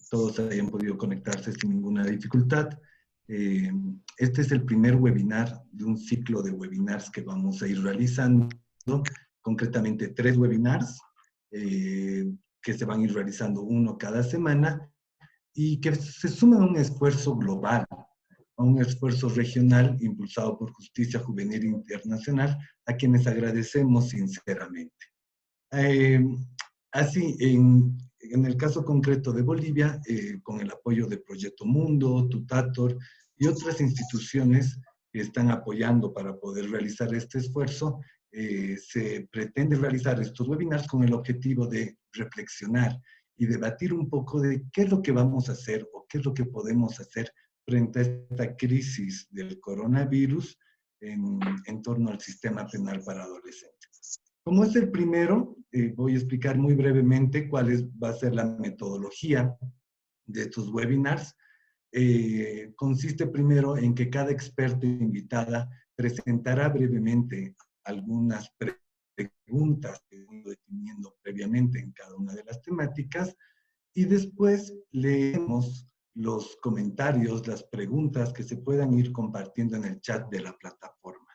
todos hayan podido conectarse sin ninguna dificultad. Este es el primer webinar de un ciclo de webinars que vamos a ir realizando, concretamente 3 webinars que se van a ir realizando uno cada semana y que se suman a un esfuerzo global, a un esfuerzo regional impulsado por Justicia Juvenil Internacional, a quienes agradecemos sinceramente. Así, en el caso concreto de Bolivia, con el apoyo de Proyecto Mundo, Tutator y otras instituciones que están apoyando para poder realizar este esfuerzo, se pretende realizar estos webinars con el objetivo de reflexionar y debatir un poco de qué es lo que vamos a hacer o qué es lo que podemos hacer frente a esta crisis del coronavirus en torno al sistema penal para adolescentes. Como es el primero, voy a explicar muy brevemente va a ser la metodología de estos webinars. Consiste primero en que cada experto invitada presentará brevemente algunas preguntas que hemos definiendo previamente en cada una de las temáticas y después leemos los comentarios, las preguntas que se puedan ir compartiendo en el chat de la plataforma.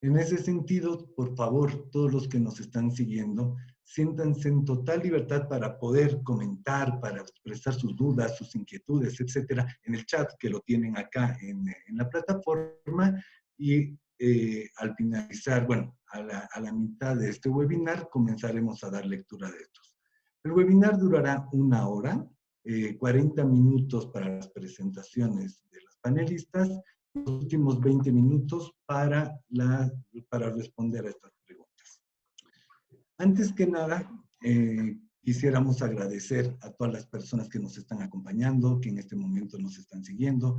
En ese sentido, por favor, todos los que nos están siguiendo, siéntanse en total libertad para poder comentar, para expresar sus dudas, sus inquietudes, etcétera, en el chat que lo tienen acá en la plataforma y al finalizar, bueno, a la mitad de este webinar comenzaremos a dar lectura de estos. El webinar durará 1 hora, 40 minutos para las presentaciones de los panelistas, los últimos 20 minutos para responder a estas preguntas. Antes que nada, quisiéramos agradecer a todas las personas que nos están acompañando, que en este momento nos están siguiendo,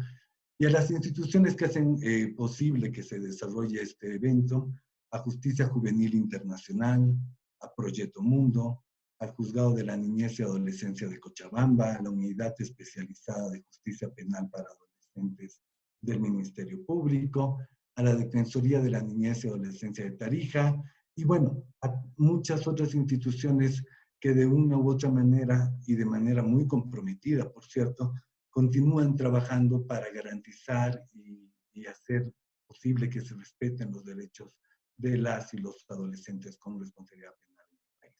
y a las instituciones que hacen posible que se desarrolle este evento, a Justicia Juvenil Internacional, a Proyecto Mundo, al Juzgado de la Niñez y Adolescencia de Cochabamba, a la Unidad Especializada de Justicia Penal para Adolescentes del Ministerio Público, a la Defensoría de la Niñez y Adolescencia de Tarija, y bueno, a muchas otras instituciones que de una u otra manera, y de manera muy comprometida, por cierto, continúan trabajando para garantizar y hacer posible que se respeten los derechos de las y los adolescentes con responsabilidad penal en el país.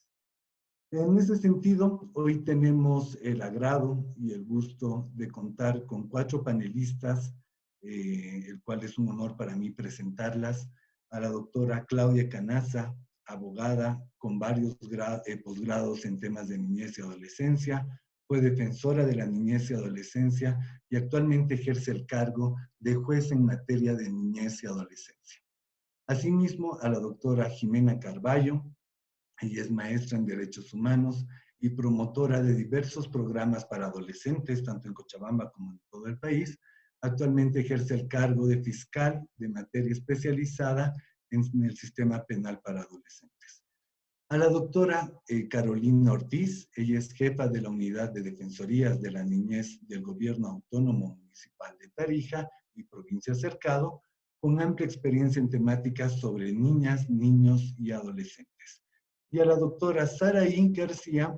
En ese sentido, hoy tenemos el agrado y el gusto de contar con 4 panelistas, el cual es un honor para mí presentarlas. A la doctora Claudia Canaza, abogada con varios posgrados en temas de niñez y adolescencia, fue defensora de la niñez y adolescencia y actualmente ejerce el cargo de juez en materia de niñez y adolescencia. Asimismo, a la doctora Jimena Carballo, ella es maestra en Derechos Humanos y promotora de diversos programas para adolescentes, tanto en Cochabamba como en todo el país. Actualmente ejerce el cargo de fiscal de materia especializada en el sistema penal para adolescentes. A la doctora Carolina Ortiz, ella es jefa de la Unidad de Defensorías de la Niñez del Gobierno Autónomo Municipal de Tarija y Provincia Cercado, con amplia experiencia en temáticas sobre niñas, niños y adolescentes. Y a la doctora Saraí García,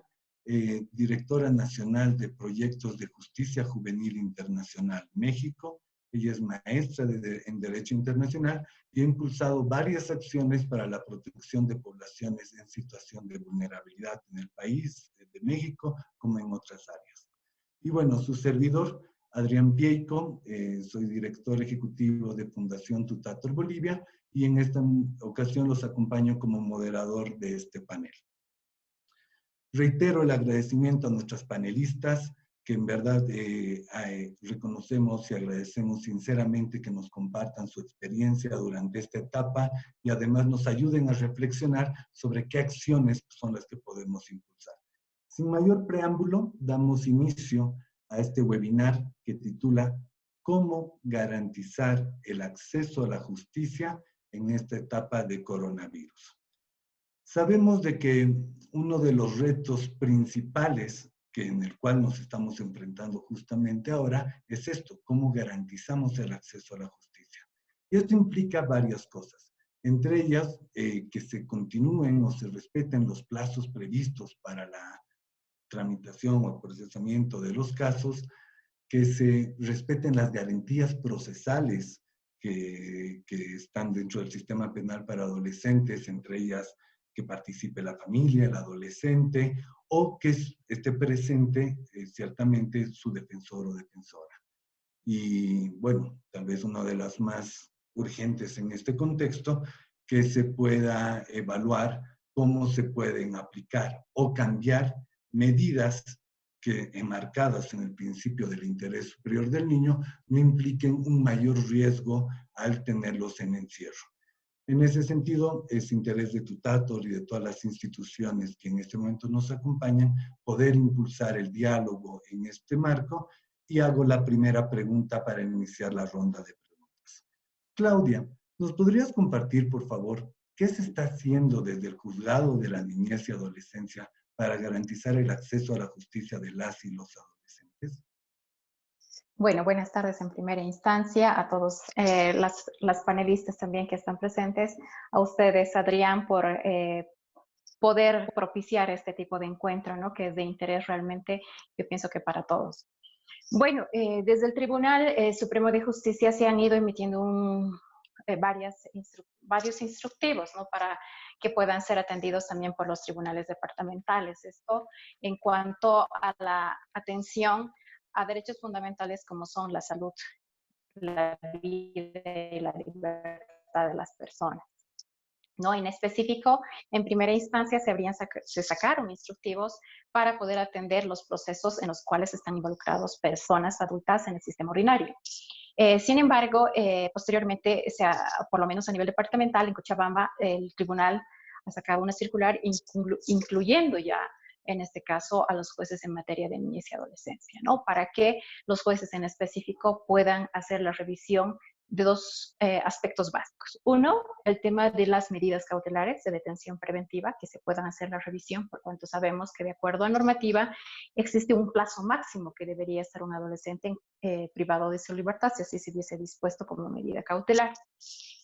directora nacional de Proyectos de Justicia Juvenil Internacional México. Ella es maestra en Derecho Internacional y ha impulsado varias acciones para la protección de poblaciones en situación de vulnerabilidad en el país, de México, como en otras áreas. Y bueno, su servidor, Adrián Pieico, soy director ejecutivo de Fundación Tutator Bolivia y en esta ocasión los acompaño como moderador de este panel. Reitero el agradecimiento a nuestras panelistas, que en verdad reconocemos y agradecemos sinceramente que nos compartan su experiencia durante esta etapa y además nos ayuden a reflexionar sobre qué acciones son las que podemos impulsar. Sin mayor preámbulo, damos inicio a este webinar que titula ¿Cómo garantizar el acceso a la justicia en esta etapa de coronavirus? Sabemos de que uno de los retos principales en el cual nos estamos enfrentando justamente ahora es esto, cómo garantizamos el acceso a la justicia. Y esto implica varias cosas, entre ellas que se continúen o se respeten los plazos previstos para tramitación o procesamiento de los casos, que se respeten las garantías procesales que están dentro del sistema penal para adolescentes, entre ellas que participe la familia, el adolescente, o que esté presente ciertamente su defensor o defensora. Y bueno, tal vez una de las más urgentes en este contexto, que se pueda evaluar cómo se pueden aplicar o cambiar medidas que, enmarcadas en el principio del interés superior del niño, no impliquen un mayor riesgo al tenerlos en encierro. En ese sentido, es interés de Tutator y de todas las instituciones que en este momento nos acompañan poder impulsar el diálogo en este marco, y hago la primera pregunta para iniciar la ronda de preguntas. Claudia, ¿nos podrías compartir, por favor, qué se está haciendo desde el Juzgado de la Niñez y Adolescencia para garantizar el acceso a la justicia de las y los adolescentes? Bueno, buenas tardes en primera instancia a todos las panelistas también que están presentes, a ustedes, Adrián, por poder propiciar este tipo de encuentro, ¿no? Que es de interés realmente, yo pienso que para todos. Bueno, desde el Tribunal Supremo de Justicia se han ido emitiendo varios instructivos, ¿no? Para que puedan ser atendidos también por los tribunales departamentales. Esto en cuanto a la atención a derechos fundamentales como son la salud, la vida y la libertad de las personas. ¿No? En específico, en primera instancia se sacaron instructivos para poder atender los procesos en los cuales están involucrados personas adultas en el sistema ordinario. Sin embargo, posteriormente, por lo menos a nivel departamental, en Cochabamba, el tribunal ha sacado una circular incluyendo ya, en este caso, a los jueces en materia de niñez y adolescencia, ¿no? Para que los jueces en específico puedan hacer la revisión de dos aspectos básicos. Uno, el tema de las medidas cautelares de detención preventiva, que se puedan hacer la revisión, por cuanto sabemos que de acuerdo a normativa existe un plazo máximo que debería estar un adolescente privado de su libertad si así se hubiese dispuesto como medida cautelar.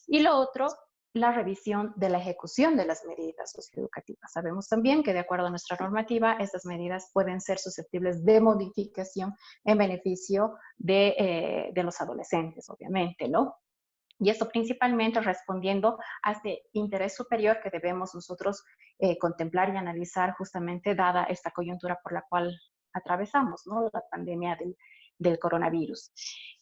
Y lo otro, la revisión de la ejecución de las medidas socioeducativas. Sabemos también que de acuerdo a nuestra normativa, estas medidas pueden ser susceptibles de modificación en beneficio de los adolescentes, obviamente, ¿no? Y esto principalmente respondiendo a este interés superior que debemos nosotros contemplar y analizar justamente dada esta coyuntura por la cual atravesamos, ¿no? La pandemia del coronavirus.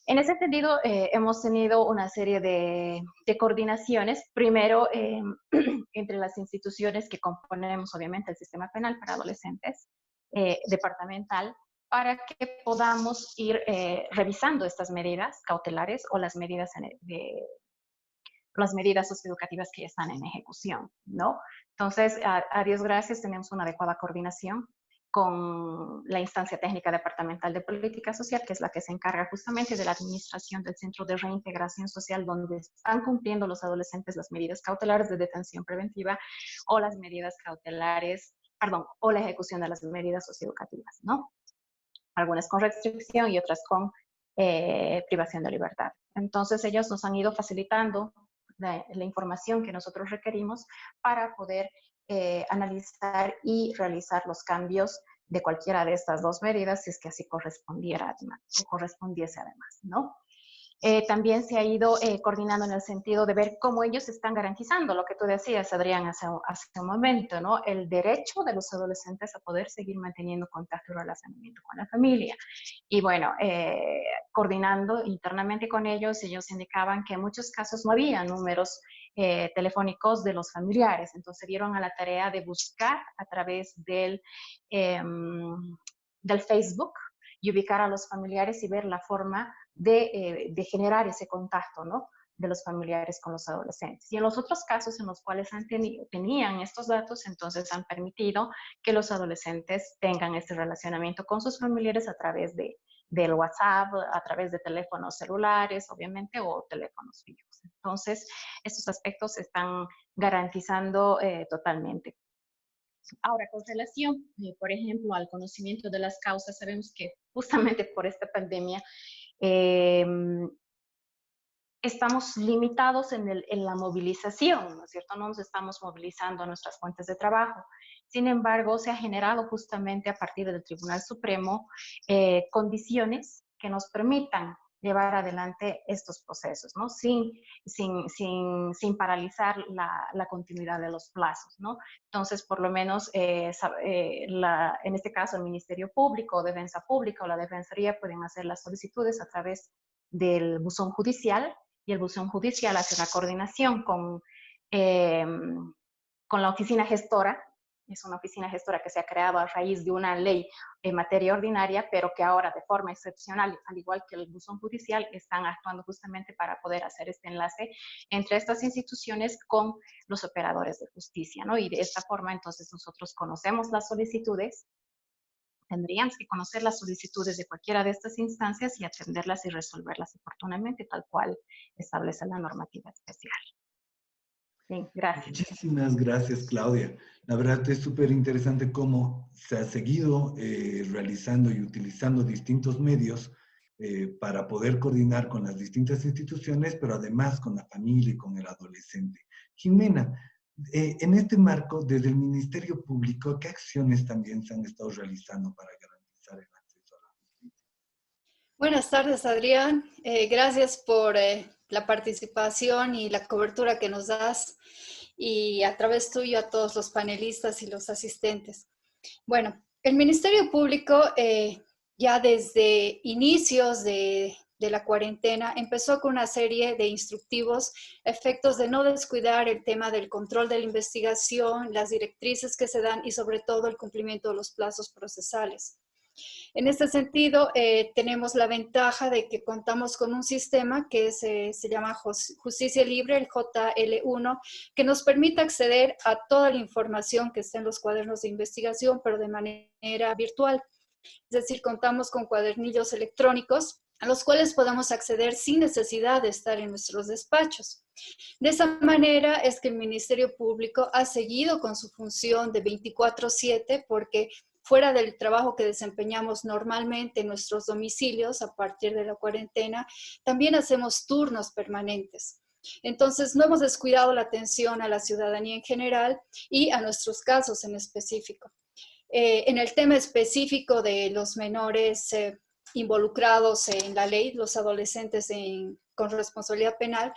En ese sentido, hemos tenido una serie de coordinaciones, primero entre las instituciones que componemos obviamente el sistema penal para adolescentes, departamental, para que podamos ir revisando estas medidas cautelares o las medidas socioeducativas que ya están en ejecución, ¿no? Entonces, a Dios gracias, tenemos una adecuada coordinación con la instancia técnica departamental de política social, que es la que se encarga justamente de la administración del Centro de Reintegración Social, donde están cumpliendo los adolescentes las medidas cautelares de detención preventiva o las medidas cautelares, perdón, o la ejecución de las medidas socioeducativas, ¿no? Algunas con restricción y otras con privación de libertad. Entonces, ellos nos han ido facilitando la información que nosotros requerimos para poder analizar y realizar los cambios de cualquiera de estas dos medidas, si es que así correspondiese además, ¿no? También se ha ido coordinando en el sentido de ver cómo ellos están garantizando lo que tú decías, Adrián, hace un momento, ¿no? El derecho de los adolescentes a poder seguir manteniendo contacto y relacionamiento con la familia. Y bueno, coordinando internamente con ellos, ellos indicaban que en muchos casos no había números telefónicos de los familiares, entonces se dieron a la tarea de buscar a través del Facebook y ubicar a los familiares y ver la forma de generar ese contacto, ¿no? De los familiares con los adolescentes. Y en los otros casos en los cuales tenían estos datos, entonces han permitido que los adolescentes tengan este relacionamiento con sus familiares a través del WhatsApp, a través de teléfonos celulares, obviamente, o teléfonos fijos. Entonces, estos aspectos se están garantizando totalmente. Ahora, con relación, por ejemplo, al conocimiento de las causas, sabemos que justamente por esta pandemia eh, estamos limitados en la movilización, ¿no es cierto? No nos estamos movilizando a nuestras fuentes de trabajo. Sin embargo, se ha generado justamente a partir del Tribunal Supremo condiciones que nos permitan llevar adelante estos procesos, ¿no? Sin paralizar la continuidad de los plazos, ¿no? Entonces, por lo menos, en este caso, el Ministerio Público o Defensa Pública o la Defensoría pueden hacer las solicitudes a través del buzón judicial, y el buzón judicial hace la coordinación eh, con la oficina gestora. Es una oficina gestora que se ha creado a raíz de una ley en materia ordinaria, pero que ahora de forma excepcional, al igual que el buzón judicial, están actuando justamente para poder hacer este enlace entre estas instituciones con los operadores de justicia, ¿no? Y de esta forma, entonces, nosotros conocemos las solicitudes, tendríamos que conocer las solicitudes de cualquiera de estas instancias y atenderlas y resolverlas oportunamente, tal cual establece la normativa especial. Bien, gracias. Muchísimas gracias, Claudia. La verdad es súper interesante cómo se ha seguido realizando y utilizando distintos medios para poder coordinar con las distintas instituciones, pero además con la familia y con el adolescente. Jimena, en este marco, desde el Ministerio Público, ¿qué acciones también se han estado realizando para garantizar el acceso a la justicia? Buenas tardes, Adrián. Gracias por la participación y la cobertura que nos das, y a través tuyo a todos los panelistas y los asistentes. Bueno, el Ministerio Público ya desde inicios de la cuarentena empezó con una serie de instructivos a efectos de no descuidar el tema del control de la investigación, las directrices que se dan y sobre todo el cumplimiento de los plazos procesales. En este sentido, tenemos la ventaja de que contamos con un sistema que se llama Justicia Libre, el JL1, que nos permite acceder a toda la información que está en los cuadernos de investigación, pero de manera virtual. Es decir, contamos con cuadernillos electrónicos a los cuales podemos acceder sin necesidad de estar en nuestros despachos. De esa manera es que el Ministerio Público ha seguido con su función de 24/7, porque fuera del trabajo que desempeñamos normalmente en nuestros domicilios a partir de la cuarentena, también hacemos turnos permanentes. Entonces, no hemos descuidado la atención a la ciudadanía en general y a nuestros casos en específico. En el tema específico de los menores involucrados en la ley, los adolescentes con responsabilidad penal,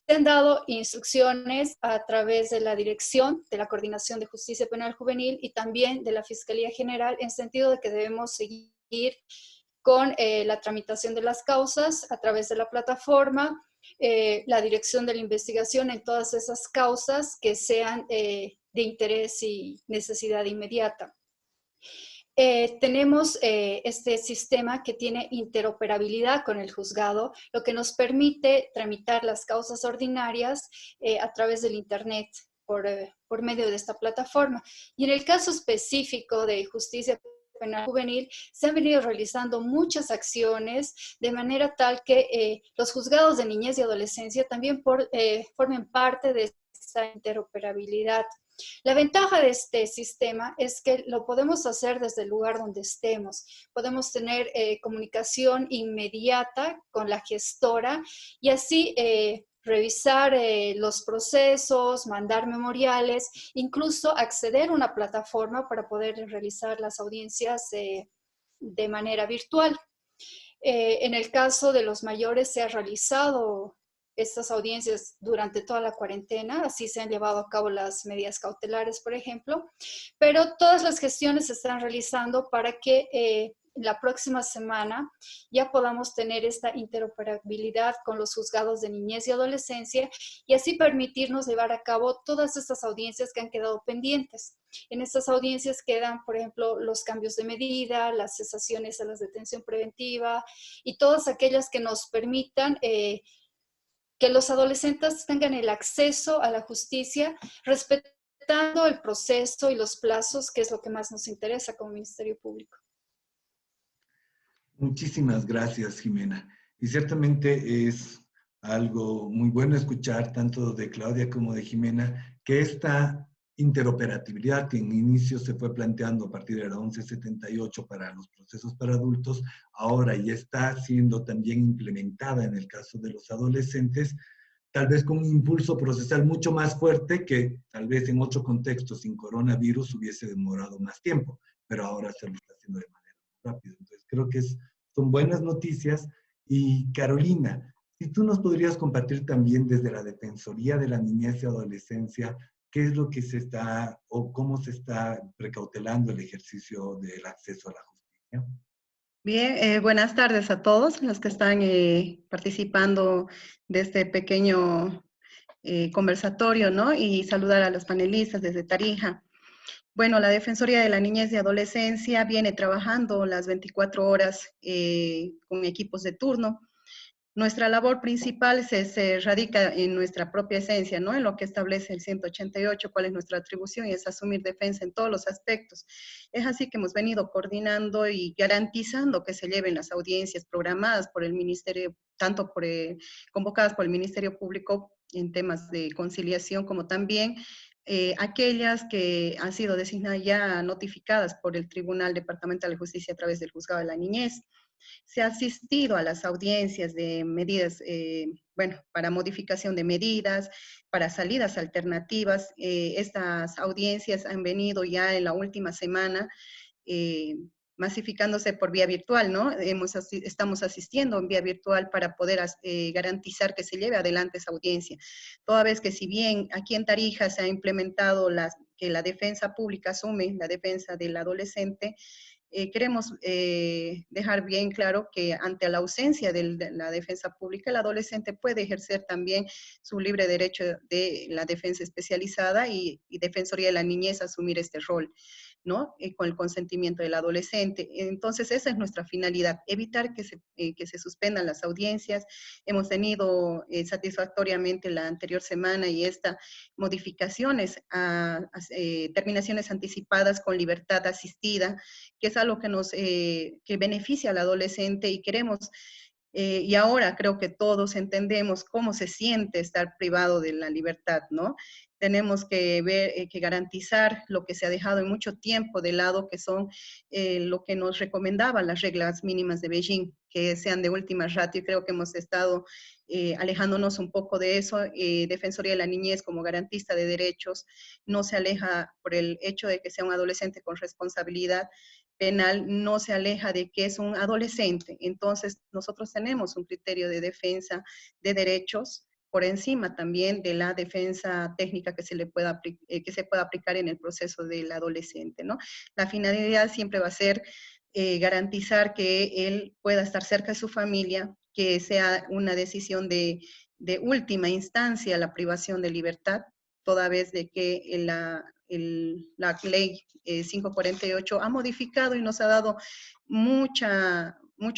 se han dado instrucciones a través de la Dirección de la Coordinación de Justicia Penal Juvenil y también de la Fiscalía General, en sentido de que debemos seguir con la tramitación de las causas a través de la plataforma, la dirección de la investigación en todas esas causas que sean de interés y necesidad inmediata. Tenemos este sistema que tiene interoperabilidad con el juzgado, lo que nos permite tramitar las causas ordinarias a través del Internet por medio de esta plataforma. Y en el caso específico de justicia penal juvenil, se han venido realizando muchas acciones de manera tal que los juzgados de niñez y adolescencia también formen parte de esta interoperabilidad. La ventaja de este sistema es que lo podemos hacer desde el lugar donde estemos. Podemos tener comunicación inmediata con la gestora y así revisar los procesos, mandar memoriales, incluso acceder a una plataforma para poder realizar las audiencias de manera virtual. En el caso de los mayores se ha realizado estas audiencias durante toda la cuarentena, así se han llevado a cabo las medidas cautelares, por ejemplo, pero todas las gestiones se están realizando para que la próxima semana ya podamos tener esta interoperabilidad con los juzgados de niñez y adolescencia y así permitirnos llevar a cabo todas estas audiencias que han quedado pendientes. En estas audiencias quedan, por ejemplo, los cambios de medida, las cesaciones a la detención preventiva y todas aquellas que nos permitan que los adolescentes tengan el acceso a la justicia respetando el proceso y los plazos, que es lo que más nos interesa como Ministerio Público. Muchísimas gracias, Jimena. Y ciertamente es algo muy bueno escuchar tanto de Claudia como de Jimena que esta interoperabilidad que en inicio se fue planteando a partir de la 1178 para los procesos para adultos, ahora ya está siendo también implementada en el caso de los adolescentes, tal vez con un impulso procesal mucho más fuerte que tal vez en otro contexto sin coronavirus hubiese demorado más tiempo, pero ahora se lo está haciendo de manera más rápida. Entonces creo que son buenas noticias. Y Carolina, si tú nos podrías compartir también desde la Defensoría de la Niñez y Adolescencia, qué es lo que se está o cómo se está precautelando el ejercicio del acceso a la justicia. Bien, buenas tardes a todos los que están participando de este pequeño conversatorio, ¿no? Y saludar a los panelistas desde Tarija. Bueno, la Defensoría de la Niñez y Adolescencia viene trabajando las 24 horas con equipos de turno. Nuestra labor principal se radica en nuestra propia esencia, ¿no? En lo que establece el 188, cuál es nuestra atribución, y es asumir defensa en todos los aspectos. Es así que hemos venido coordinando y garantizando que se lleven las audiencias programadas por el Ministerio, tanto convocadas por el Ministerio Público en temas de conciliación, como también aquellas que han sido designadas ya notificadas por el Tribunal Departamental de Justicia a través del Juzgado de la Niñez. Se ha asistido a las audiencias de medidas, bueno, para modificación de medidas, para salidas alternativas. Estas audiencias han venido ya en la última semana masificándose por vía virtual, ¿no? Estamos asistiendo en vía virtual para poder garantizar que se lleve adelante esa audiencia. Toda vez que si bien aquí en Tarija se ha implementado que la defensa pública asume la defensa del adolescente, queremos dejar bien claro que ante la ausencia de la defensa pública, el adolescente puede ejercer también su libre derecho de la defensa especializada y Defensoría de la Niñez asumir este rol, ¿no? Con el consentimiento del adolescente. Entonces, esa es nuestra finalidad, evitar que se suspendan las audiencias. Hemos tenido satisfactoriamente la anterior semana y esta modificaciones a terminaciones anticipadas con libertad asistida, que es algo que beneficia al adolescente y queremos, y ahora creo que todos entendemos cómo se siente estar privado de la libertad, ¿no? Tenemos que ver, que garantizar lo que se ha dejado en mucho tiempo de lado, que son lo que nos recomendaban las reglas mínimas de Beijing, que sean de última ratio, y creo que hemos estado alejándonos un poco de eso. Defensoría de la Niñez como garantista de derechos no se aleja por el hecho de que sea un adolescente con responsabilidad penal, no se aleja de que es un adolescente. Entonces, nosotros tenemos un criterio de defensa de derechos por encima también de la defensa técnica que se pueda aplicar en el proceso del adolescente, ¿no? La finalidad siempre va a ser garantizar que él pueda estar cerca de su familia, que sea una decisión de última instancia la privación de libertad, toda vez de que la ley 548 ha modificado y nos ha dado mucha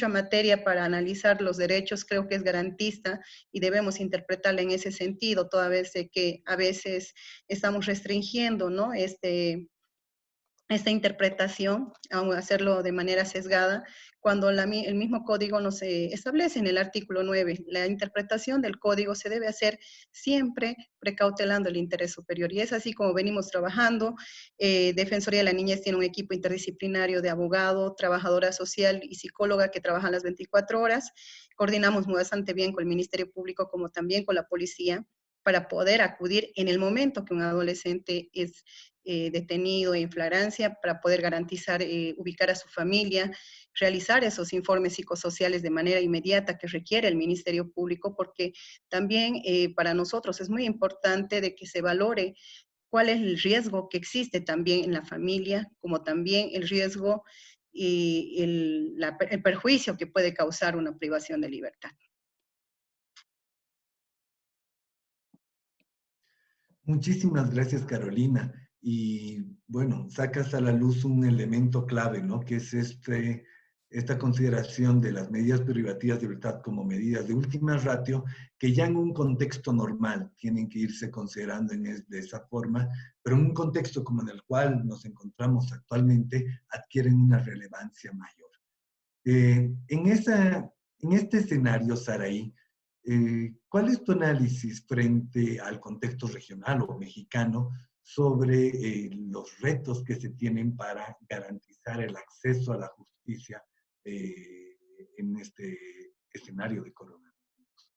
materia para analizar los derechos. Creo que es garantista y debemos interpretarla en ese sentido, toda vez de que a veces estamos restringiendo, ¿no? Esta interpretación, aun hacerlo de manera sesgada, cuando el mismo código nos establece en el artículo 9. La interpretación del código se debe hacer siempre precautelando el interés superior. Y es así como venimos trabajando. Defensoría de la Niñez tiene un equipo interdisciplinario de abogado, trabajadora social y psicóloga que trabajan las 24 horas. Coordinamos bastante bien con el Ministerio Público como también con la policía para poder acudir en el momento que un adolescente es detenido en flagrancia, para poder garantizar, ubicar a su familia, realizar esos informes psicosociales de manera inmediata que requiere el Ministerio Público, porque también para nosotros es muy importante de que se valore cuál es el riesgo que existe también en la familia, como también el riesgo y el perjuicio que puede causar una privación de libertad. Muchísimas gracias, Carolina. Y bueno, sacas a la luz un elemento clave, ¿no? Que es esta consideración de las medidas privativas de libertad como medidas de última ratio, que ya en un contexto normal tienen que irse considerando de esa forma, pero en un contexto como en el cual nos encontramos actualmente, adquieren una relevancia mayor. En este escenario, Saraí, ¿cuál es tu análisis frente al contexto regional o mexicano sobre los retos que se tienen para garantizar el acceso a la justicia en este escenario de coronavirus?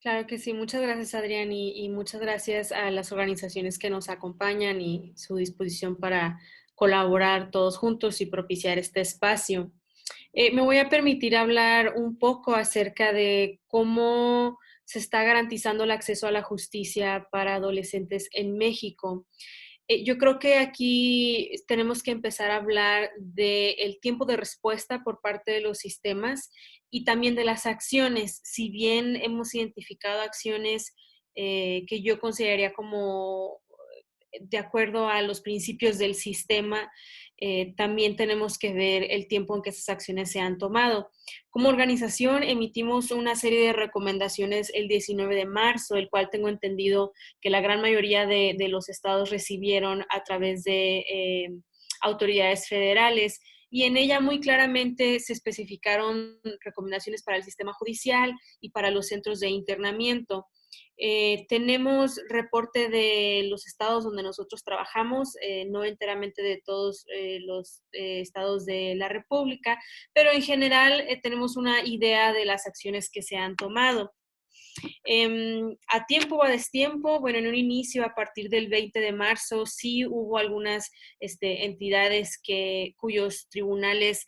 Claro que sí, muchas gracias Adrián y muchas gracias a las organizaciones que nos acompañan y su disposición para colaborar todos juntos y propiciar este espacio. Me voy a permitir hablar un poco acerca de cómo se está garantizando el acceso a la justicia para adolescentes en México. Yo creo que aquí tenemos que empezar a hablar del tiempo de respuesta por parte de los sistemas y también de las acciones. Si bien hemos identificado acciones que yo consideraría como de acuerdo a los principios del sistema, también tenemos que ver el tiempo en que esas acciones se han tomado. Como organización emitimos una serie de recomendaciones el 19 de marzo, el cual tengo entendido que la gran mayoría de los estados recibieron a través de autoridades federales. Y en ella muy claramente se especificaron recomendaciones para el sistema judicial y para los centros de internamiento. Tenemos reporte de los estados donde nosotros trabajamos, no enteramente de todos los estados de la República, pero en general tenemos una idea de las acciones que se han tomado. A tiempo o a destiempo, bueno, en un inicio, a partir del 20 de marzo, sí hubo algunas entidades cuyos tribunales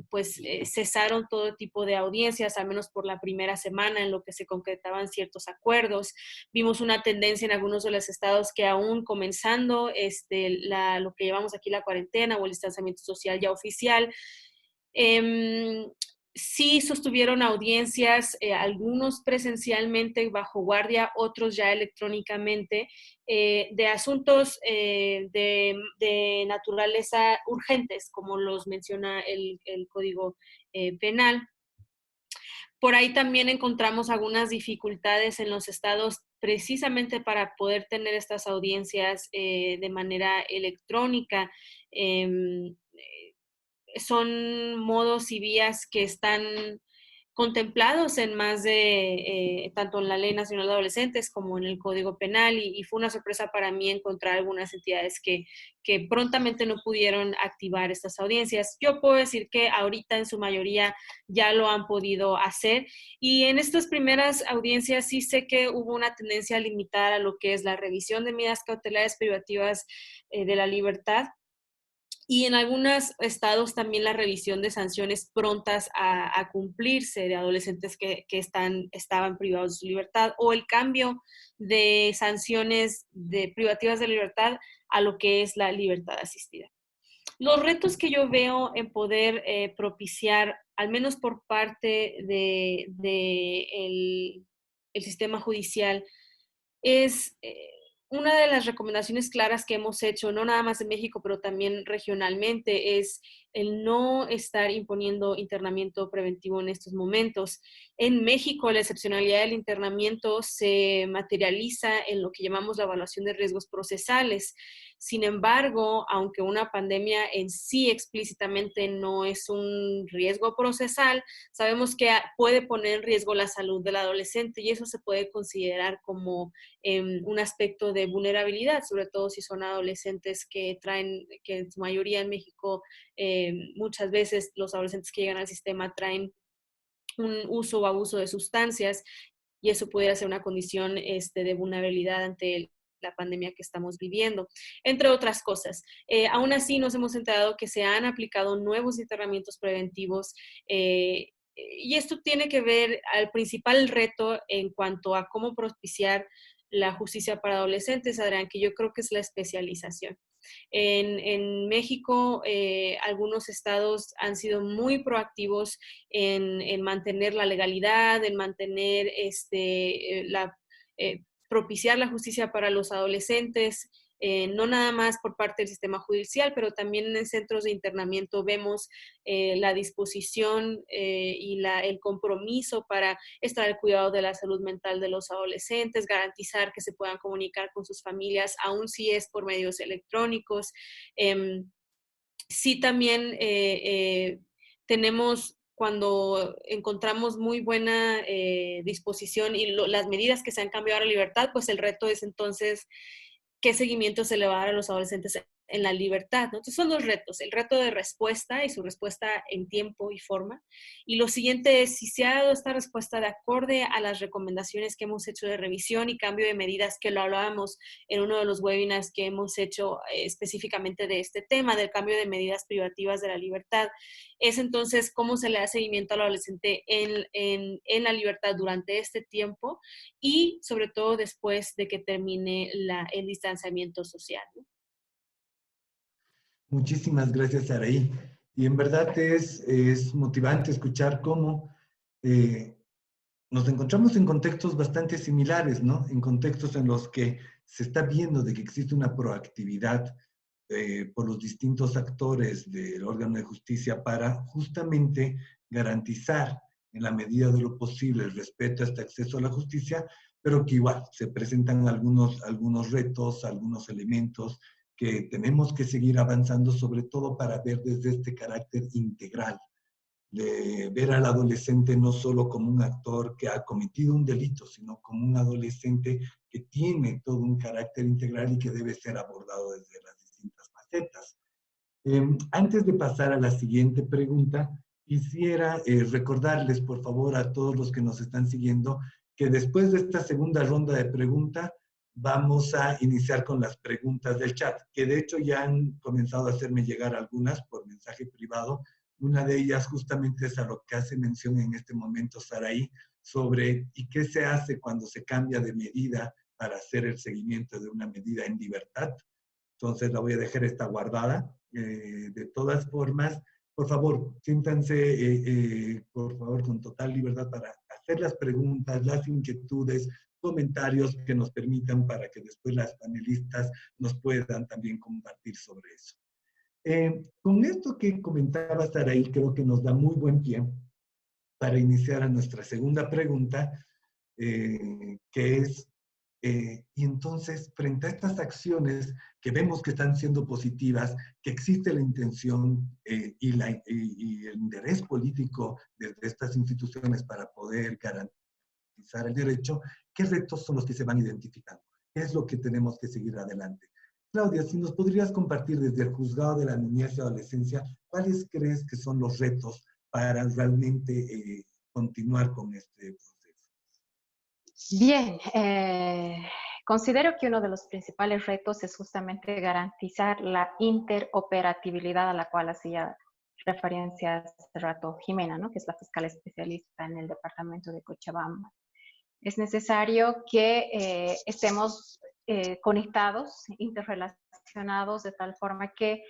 pues cesaron todo tipo de audiencias, al menos por la primera semana en lo que se concretaban ciertos acuerdos. Vimos una tendencia en algunos de los estados que aún comenzando lo que llevamos aquí la cuarentena o el distanciamiento social ya oficial, sí sostuvieron audiencias, algunos presencialmente bajo guardia, otros ya electrónicamente, de asuntos de naturaleza urgentes, como los menciona el Código Penal. Por ahí también encontramos algunas dificultades en los estados precisamente para poder tener estas audiencias de manera electrónica. Son modos y vías que están contemplados en más de, tanto en la Ley Nacional de Adolescentes como en el Código Penal, y fue una sorpresa para mí encontrar algunas entidades que prontamente no pudieron activar estas audiencias. Yo puedo decir que ahorita en su mayoría ya lo han podido hacer, y en estas primeras audiencias sí sé que hubo una tendencia a limitar a lo que es la revisión de medidas cautelares privativas de la libertad, y en algunos estados también la revisión de sanciones prontas a cumplirse de adolescentes que estaban privados de su libertad, o el cambio de sanciones privativas de libertad a lo que es la libertad asistida. Los retos que yo veo en poder propiciar, al menos por parte de el sistema judicial, es una de las recomendaciones claras que hemos hecho, no nada más en México, pero también regionalmente, es el no estar imponiendo internamiento preventivo en estos momentos. En México, la excepcionalidad del internamiento se materializa en lo que llamamos la evaluación de riesgos procesales. Sin embargo, aunque una pandemia en sí explícitamente no es un riesgo procesal, sabemos que puede poner en riesgo la salud del adolescente, y eso se puede considerar como un aspecto de vulnerabilidad, sobre todo si son adolescentes que en su mayoría en México, muchas veces los adolescentes que llegan al sistema traen un uso o abuso de sustancias, y eso pudiera ser una condición de vulnerabilidad ante la pandemia que estamos viviendo, entre otras cosas. Aún así, nos hemos enterado que se han aplicado nuevos internamientos preventivos, y esto tiene que ver al principal reto en cuanto a cómo propiciar la justicia para adolescentes, Adrián, que yo creo que es la especialización. En México, algunos estados han sido muy proactivos en mantener la legalidad, en mantener propiciar la justicia para los adolescentes, no nada más por parte del sistema judicial, pero también en centros de internamiento vemos la disposición y el compromiso para estar al cuidado de la salud mental de los adolescentes, garantizar que se puedan comunicar con sus familias, aun si es por medios electrónicos. Sí, también tenemos, cuando encontramos muy buena disposición y las medidas que se han cambiado a la libertad, pues el reto es entonces qué seguimiento se le va a dar a los adolescentes en la libertad, ¿no? Entonces son dos retos, el reto de respuesta y su respuesta en tiempo y forma. Y lo siguiente es si se ha dado esta respuesta de acorde a las recomendaciones que hemos hecho de revisión y cambio de medidas, que lo hablábamos en uno de los webinars que hemos hecho específicamente de este tema, del cambio de medidas privativas de la libertad. Es entonces cómo se le da seguimiento al adolescente en la libertad durante este tiempo y sobre todo después de que termine el distanciamiento social, ¿no? Muchísimas gracias, Saraí. Y en verdad es motivante escuchar cómo nos encontramos en contextos bastante similares, ¿no? En contextos en los que se está viendo de que existe una proactividad por los distintos actores del órgano de justicia para justamente garantizar en la medida de lo posible el respeto a este acceso a la justicia, pero que igual se presentan algunos retos, algunos elementos que tenemos que seguir avanzando, sobre todo para ver desde este carácter integral, de ver al adolescente no solo como un actor que ha cometido un delito, sino como un adolescente que tiene todo un carácter integral y que debe ser abordado desde las distintas facetas. Antes de pasar a la siguiente pregunta, quisiera recordarles, por favor, a todos los que nos están siguiendo, que después de esta segunda ronda de preguntas, vamos a iniciar con las preguntas del chat, que de hecho ya han comenzado a hacerme llegar algunas por mensaje privado. Una de ellas justamente es a lo que hace mención en este momento Saraí, sobre ¿y qué se hace cuando se cambia de medida para hacer el seguimiento de una medida en libertad? Entonces la voy a dejar esta guardada. De todas formas, por favor, siéntanse, por favor, con total libertad para hacer las preguntas, las inquietudes, comentarios que nos permitan para que después las panelistas nos puedan también compartir sobre eso. Con esto que comentaba Saraí, creo que nos da muy buen pie para iniciar a nuestra segunda pregunta, que es, y entonces, frente a estas acciones que vemos que están siendo positivas, que existe la intención y el interés político desde estas instituciones para poder garantizar el derecho, ¿qué retos son los que se van identificando? ¿Qué es lo que tenemos que seguir adelante? Claudia, si nos podrías compartir desde el juzgado de la niñez y adolescencia, ¿cuáles crees que son los retos para realmente continuar con este proceso? Bien, considero que uno de los principales retos es justamente garantizar la interoperatividad a la cual hacía referencia hace rato Jimena, ¿no? Que es la fiscal especialista en el departamento de Cochabamba. Es necesario que estemos conectados, interrelacionados, de tal forma que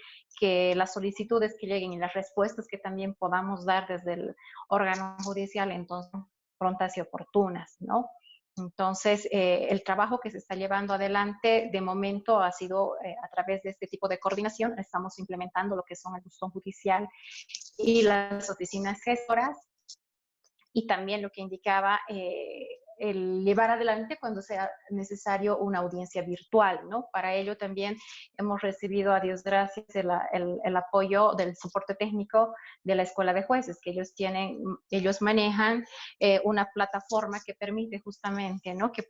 las solicitudes que lleguen y las respuestas que también podamos dar desde el órgano judicial, entonces, prontas y oportunas, ¿no? Entonces, el trabajo que se está llevando adelante de momento ha sido a través de este tipo de coordinación. Estamos implementando lo que son el buzón judicial y las oficinas gestoras, y también lo que indicaba el llevar adelante cuando sea necesario una audiencia virtual, ¿no? Para ello también hemos recibido, a Dios gracias, el apoyo del soporte técnico de la Escuela de Jueces, que ellos manejan una plataforma que permite justamente, ¿no? Que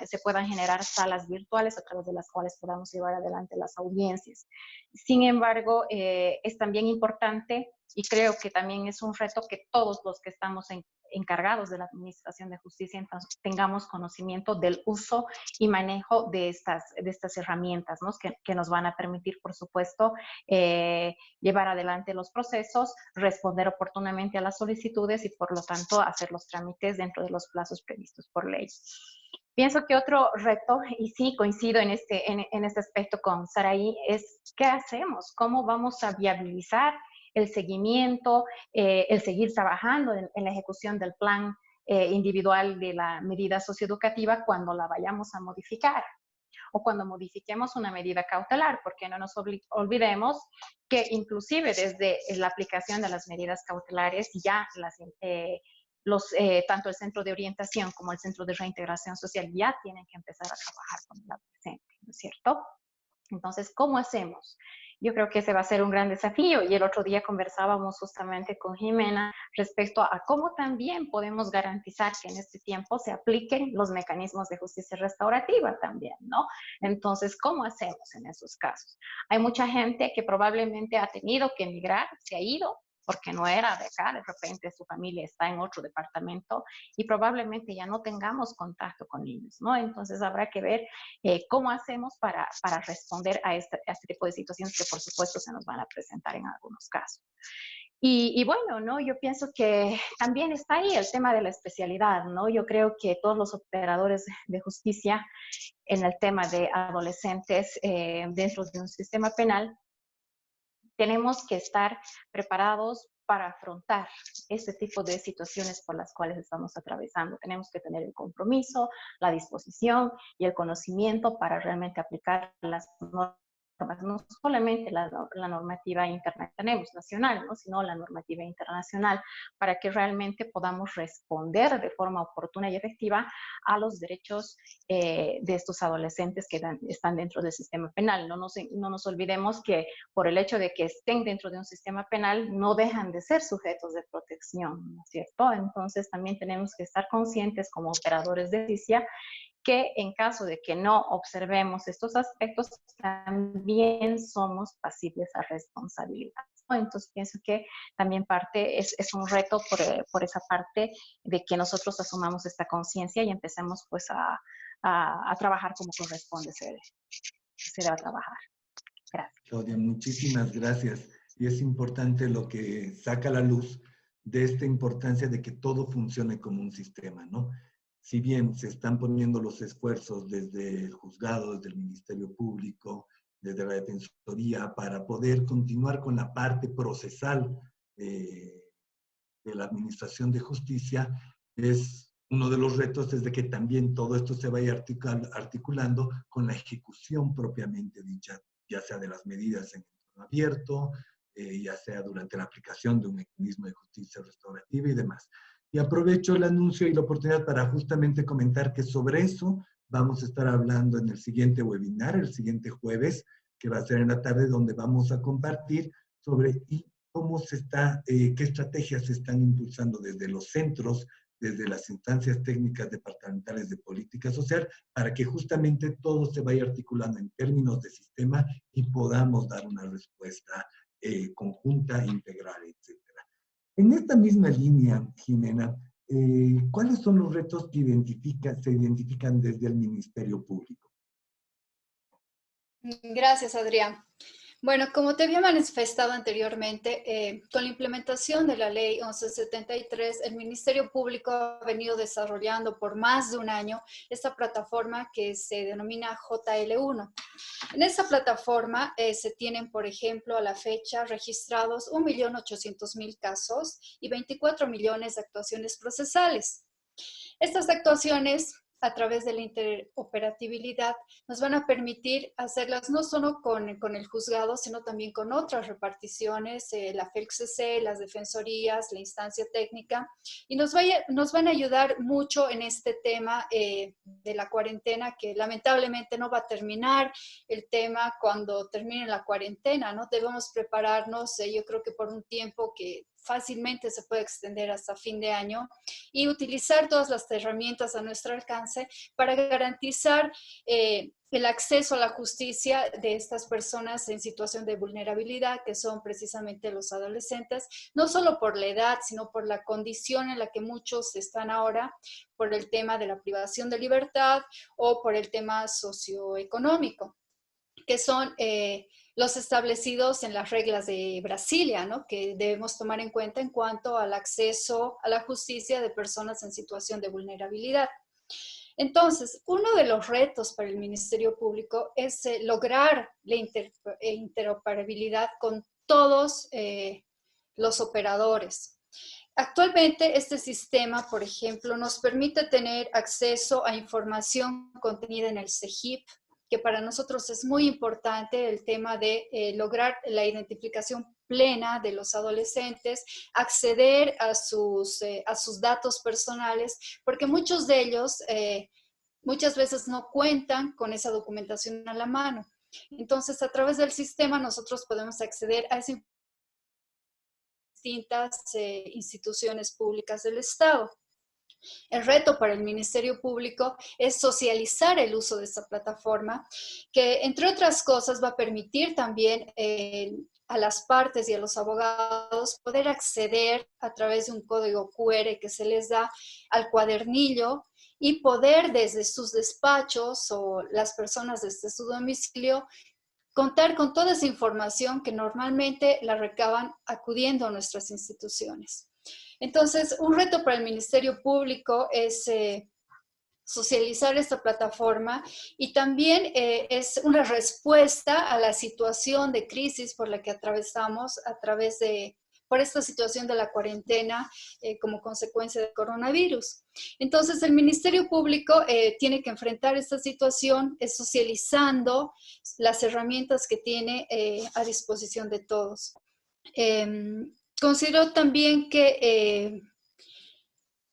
se puedan generar salas virtuales a través de las cuales podamos llevar adelante las audiencias. Sin embargo, es también importante, y creo que también es un reto, que todos los que estamos encargados de la administración de justicia entonces, tengamos conocimiento del uso y manejo de estas herramientas, ¿no? que nos van a permitir, por supuesto, llevar adelante los procesos, responder oportunamente a las solicitudes y, por lo tanto, hacer los trámites dentro de los plazos previstos por ley. Pienso que otro reto, y sí coincido en este aspecto con Saraí, es ¿qué hacemos? ¿Cómo vamos a viabilizar el seguimiento, el seguir trabajando en la ejecución del plan individual de la medida socioeducativa cuando la vayamos a modificar? O cuando modifiquemos una medida cautelar, porque no nos olvidemos que inclusive desde la aplicación de las medidas cautelares ya tanto el centro de orientación como el centro de reintegración social ya tienen que empezar a trabajar con el adolescente, ¿no es cierto? Entonces, ¿cómo hacemos? Yo creo que ese va a ser un gran desafío y el otro día conversábamos justamente con Jimena respecto a cómo también podemos garantizar que en este tiempo se apliquen los mecanismos de justicia restaurativa también, ¿no? Entonces, ¿cómo hacemos en esos casos? Hay mucha gente que probablemente ha tenido que emigrar, se ha ido porque no era de acá, de repente su familia está en otro departamento y probablemente ya no tengamos contacto con ellos, ¿no? Entonces habrá que ver cómo hacemos para responder a este tipo de situaciones que por supuesto se nos van a presentar en algunos casos. Y bueno, ¿no? Yo pienso que también está ahí el tema de la especialidad, ¿no? Yo creo que todos los operadores de justicia en el tema de adolescentes dentro de un sistema penal tenemos que estar preparados para afrontar este tipo de situaciones por las cuales estamos atravesando. Tenemos que tener el compromiso, la disposición y el conocimiento para realmente aplicar las normas, no solamente la normativa internacional tenemos nacional, ¿no? Sino la normativa internacional, para que realmente podamos responder de forma oportuna y efectiva a los derechos de estos adolescentes que están dentro del sistema penal. No nos olvidemos que por el hecho de que estén dentro de un sistema penal, no dejan de ser sujetos de protección, ¿no es cierto? Entonces también tenemos que estar conscientes como operadores de justicia que en caso de que no observemos estos aspectos, también somos pasibles a responsabilidad, ¿no? Entonces pienso que también parte es un reto por esa parte de que nosotros asumamos esta conciencia y empecemos pues a trabajar como corresponde se debe trabajar. Gracias. Claudia, muchísimas gracias. Y es importante lo que saca a la luz de esta importancia de que todo funcione como un sistema, ¿no? Si bien se están poniendo los esfuerzos desde el juzgado, desde el Ministerio Público, desde la Defensoría, para poder continuar con la parte procesal de la Administración de Justicia, es uno de los retos es de que también todo esto se vaya articulando con la ejecución propiamente dicha, ya sea de las medidas en entorno abierto, ya sea durante la aplicación de un mecanismo de justicia restaurativa y demás. Y aprovecho el anuncio y la oportunidad para justamente comentar que sobre eso vamos a estar hablando en el siguiente webinar, el siguiente jueves, que va a ser en la tarde, donde vamos a compartir sobre cómo se está, qué estrategias se están impulsando desde los centros, desde las instancias técnicas departamentales de política social, para que justamente todo se vaya articulando en términos de sistema y podamos dar una respuesta conjunta, integral, etc. En esta misma línea, Jimena, ¿cuáles son los retos que se identifican desde el Ministerio Público? Gracias, Adrián. Bueno, como te había manifestado anteriormente, con la implementación de la Ley 1173, el Ministerio Público ha venido desarrollando por más de un año esta plataforma que se denomina JL1. En esta plataforma se tienen, por ejemplo, a la fecha registrados 1.800.000 casos y 24 millones de actuaciones procesales. Estas actuaciones, a través de la interoperabilidad, nos van a permitir hacerlas no solo con el juzgado, sino también con otras reparticiones, la FELCC, las defensorías, la instancia técnica, y nos van a ayudar mucho en este tema de la cuarentena, que lamentablemente no va a terminar el tema cuando termine la cuarentena, ¿no? Debemos prepararnos, yo creo que por un tiempo que fácilmente se puede extender hasta fin de año, y utilizar todas las herramientas a nuestro alcance para garantizar el acceso a la justicia de estas personas en situación de vulnerabilidad, que son precisamente los adolescentes, no solo por la edad, sino por la condición en la que muchos están ahora, por el tema de la privación de libertad o por el tema socioeconómico, que son los establecidos en las reglas de Brasilia, ¿no? Que debemos tomar en cuenta en cuanto al acceso a la justicia de personas en situación de vulnerabilidad. Entonces, uno de los retos para el Ministerio Público es lograr la interoperabilidad con todos los operadores. Actualmente, este sistema, por ejemplo, nos permite tener acceso a información contenida en el CEGIP, que para nosotros es muy importante el tema de lograr la identificación plena de los adolescentes, acceder a sus datos personales, porque muchos de ellos muchas veces no cuentan con esa documentación a la mano. Entonces, a través del sistema nosotros podemos acceder a esas distintas instituciones públicas del Estado. El reto para el Ministerio Público es socializar el uso de esta plataforma, que entre otras cosas va a permitir también a las partes y a los abogados poder acceder a través de un código QR que se les da al cuadernillo y poder desde sus despachos o las personas desde su domicilio contar con toda esa información que normalmente la recaban acudiendo a nuestras instituciones. Entonces, un reto para el Ministerio Público es socializar esta plataforma y también es una respuesta a la situación de crisis por la que atravesamos por esta situación de la cuarentena como consecuencia del coronavirus. Entonces, el Ministerio Público tiene que enfrentar esta situación socializando las herramientas que tiene a disposición de todos. Considero también que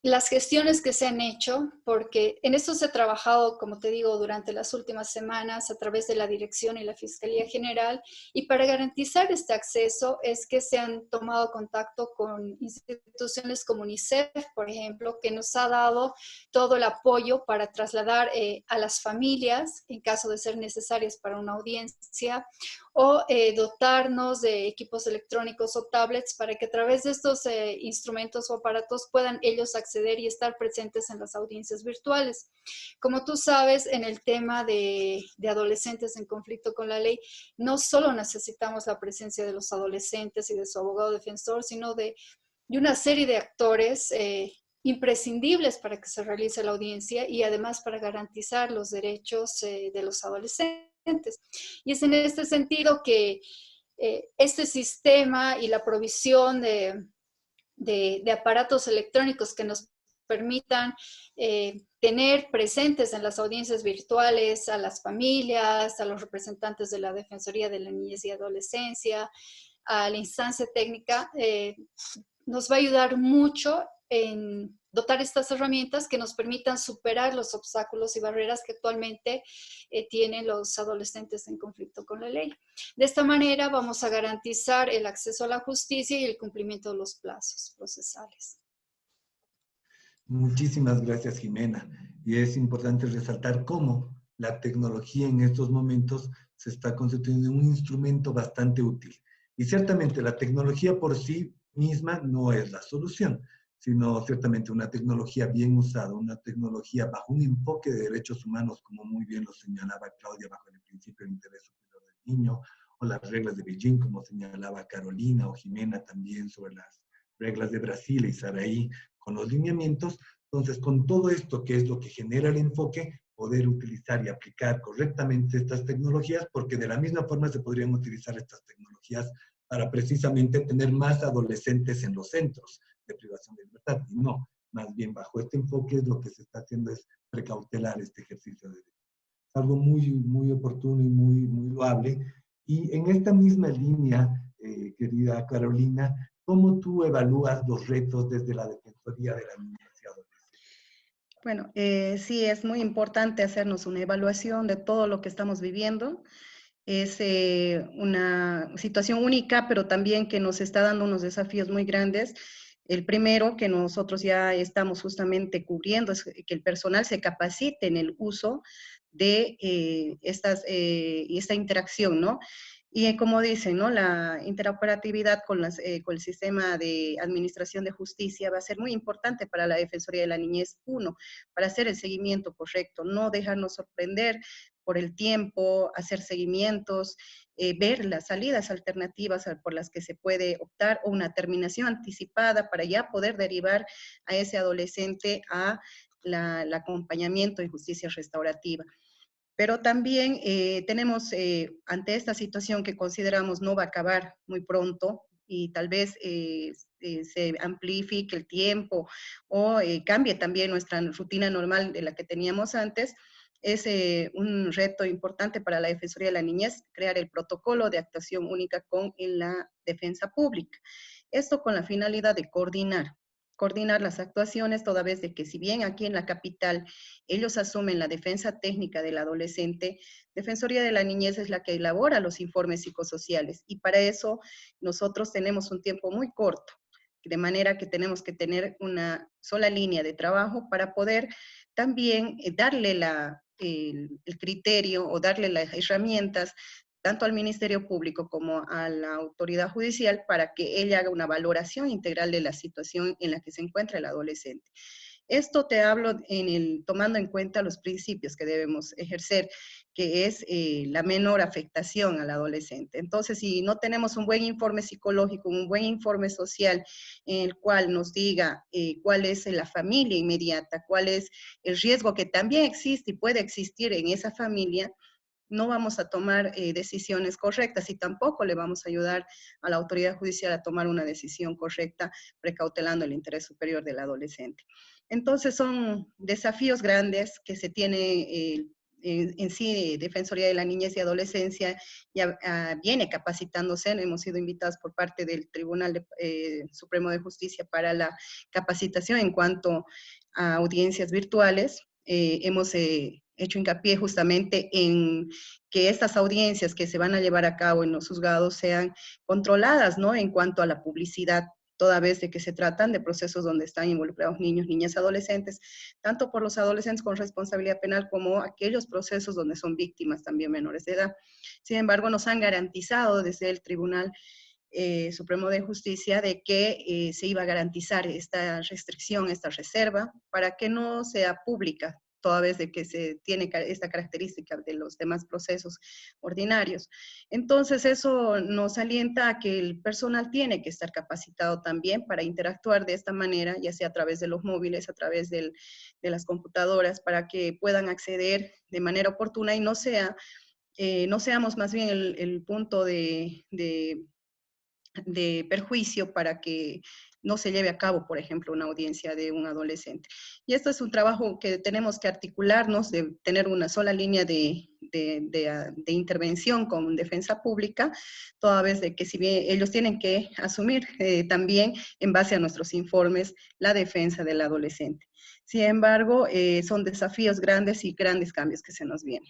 las gestiones que se han hecho, porque en esto se ha trabajado, como te digo, durante las últimas semanas a través de la Dirección y la Fiscalía General, y para garantizar este acceso es que se han tomado contacto con instituciones como UNICEF, por ejemplo, que nos ha dado todo el apoyo para trasladar a las familias, en caso de ser necesarias para una audiencia, o dotarnos de equipos electrónicos o tablets para que a través de estos instrumentos o aparatos puedan ellos acceder y estar presentes en las audiencias virtuales. Como tú sabes, en el tema de adolescentes en conflicto con la ley, no solo necesitamos la presencia de los adolescentes y de su abogado defensor, sino de una serie de actores imprescindibles para que se realice la audiencia y además para garantizar los derechos de los adolescentes. Y es en este sentido que este sistema y la provisión de aparatos electrónicos que nos permitan tener presentes en las audiencias virtuales a las familias, a los representantes de la Defensoría de la Niñez y Adolescencia, a la instancia técnica, nos va a ayudar mucho en dotar estas herramientas que nos permitan superar los obstáculos y barreras que actualmente tienen los adolescentes en conflicto con la ley. De esta manera vamos a garantizar el acceso a la justicia y el cumplimiento de los plazos procesales. Muchísimas gracias, Jimena. Y es importante resaltar cómo la tecnología en estos momentos se está constituyendo en un instrumento bastante útil. Y ciertamente la tecnología por sí misma no es la solución, sino ciertamente una tecnología bien usada, una tecnología bajo un enfoque de derechos humanos, como muy bien lo señalaba Claudia, bajo el principio del interés superior del niño, o las reglas de Beijing, como señalaba Carolina o Jimena también sobre las reglas de Brasil y Saraí, con los lineamientos. Entonces, con todo esto, que es lo que genera el enfoque, poder utilizar y aplicar correctamente estas tecnologías, porque de la misma forma se podrían utilizar estas tecnologías para precisamente tener más adolescentes en los centros de privación de libertad. Y no, más bien bajo este enfoque lo que se está haciendo es precautelar este ejercicio de derecho. Es algo muy, muy oportuno y muy, muy loable. Y en esta misma línea, querida Carolina, ¿cómo tú evalúas los retos desde la Defensoría de la Niñez y Adolescencia? Bueno, sí, es muy importante hacernos una evaluación de todo lo que estamos viviendo. Es una situación única, pero también que nos está dando unos desafíos muy grandes. El primero que nosotros ya estamos justamente cubriendo es que el personal se capacite en el uso de esta interacción, ¿no? Y como dicen, ¿no? La interoperatividad con el sistema de administración de justicia va a ser muy importante para la Defensoría de la Niñez. Uno, para hacer el seguimiento correcto, no dejarnos sorprender por el tiempo, hacer seguimientos, ver las salidas alternativas por las que se puede optar o una terminación anticipada para ya poder derivar a ese adolescente a el acompañamiento en justicia restaurativa. Pero también tenemos ante esta situación que consideramos no va a acabar muy pronto y tal vez se amplifique el tiempo o cambie también nuestra rutina normal de la que teníamos antes, es un reto importante para la Defensoría de la Niñez crear el protocolo de actuación única con la defensa pública. Esto con la finalidad de coordinar coordinar las actuaciones, toda vez de que si bien aquí en la capital ellos asumen la defensa técnica del adolescente, Defensoría de la Niñez es la que elabora los informes psicosociales y para eso nosotros tenemos un tiempo muy corto, de manera que tenemos que tener una sola línea de trabajo para poder también darle el criterio o darle las herramientas tanto al Ministerio Público como a la autoridad judicial para que ella haga una valoración integral de la situación en la que se encuentra el adolescente. Esto te hablo tomando en cuenta los principios que debemos ejercer, que es la menor afectación al adolescente. Entonces, si no tenemos un buen informe psicológico, un buen informe social en el cual nos diga cuál es la familia inmediata, cuál es el riesgo que también existe y puede existir en esa familia, no vamos a tomar decisiones correctas y tampoco le vamos a ayudar a la autoridad judicial a tomar una decisión correcta precautelando el interés superior del adolescente. Entonces son desafíos grandes que se tiene en sí. Defensoría de la Niñez y Adolescencia ya viene capacitándose. Hemos sido invitados por parte del Tribunal Supremo de Justicia para la capacitación en cuanto a audiencias virtuales. Hemos hecho hincapié justamente en que estas audiencias que se van a llevar a cabo en los juzgados sean controladas, ¿no? En cuanto a la publicidad, toda vez de que se tratan de procesos donde están involucrados niños, niñas, adolescentes, tanto por los adolescentes con responsabilidad penal como aquellos procesos donde son víctimas también menores de edad. Sin embargo, nos han garantizado desde el Tribunal Supremo de Justicia de que se iba a garantizar esta restricción, esta reserva, para que no sea pública, toda vez de que se tiene esta característica de los demás procesos ordinarios. Entonces, eso nos alienta a que el personal tiene que estar capacitado también para interactuar de esta manera, ya sea a través de los móviles, a través de las computadoras, para que puedan acceder de manera oportuna y no seamos más bien el punto de perjuicio para que no se lleve a cabo, por ejemplo, una audiencia de un adolescente. Y esto es un trabajo que tenemos que articularnos, de tener una sola línea de intervención con defensa pública, toda vez de que si bien ellos tienen que asumir también, en base a nuestros informes, la defensa del adolescente. Sin embargo, son desafíos grandes y grandes cambios que se nos vienen.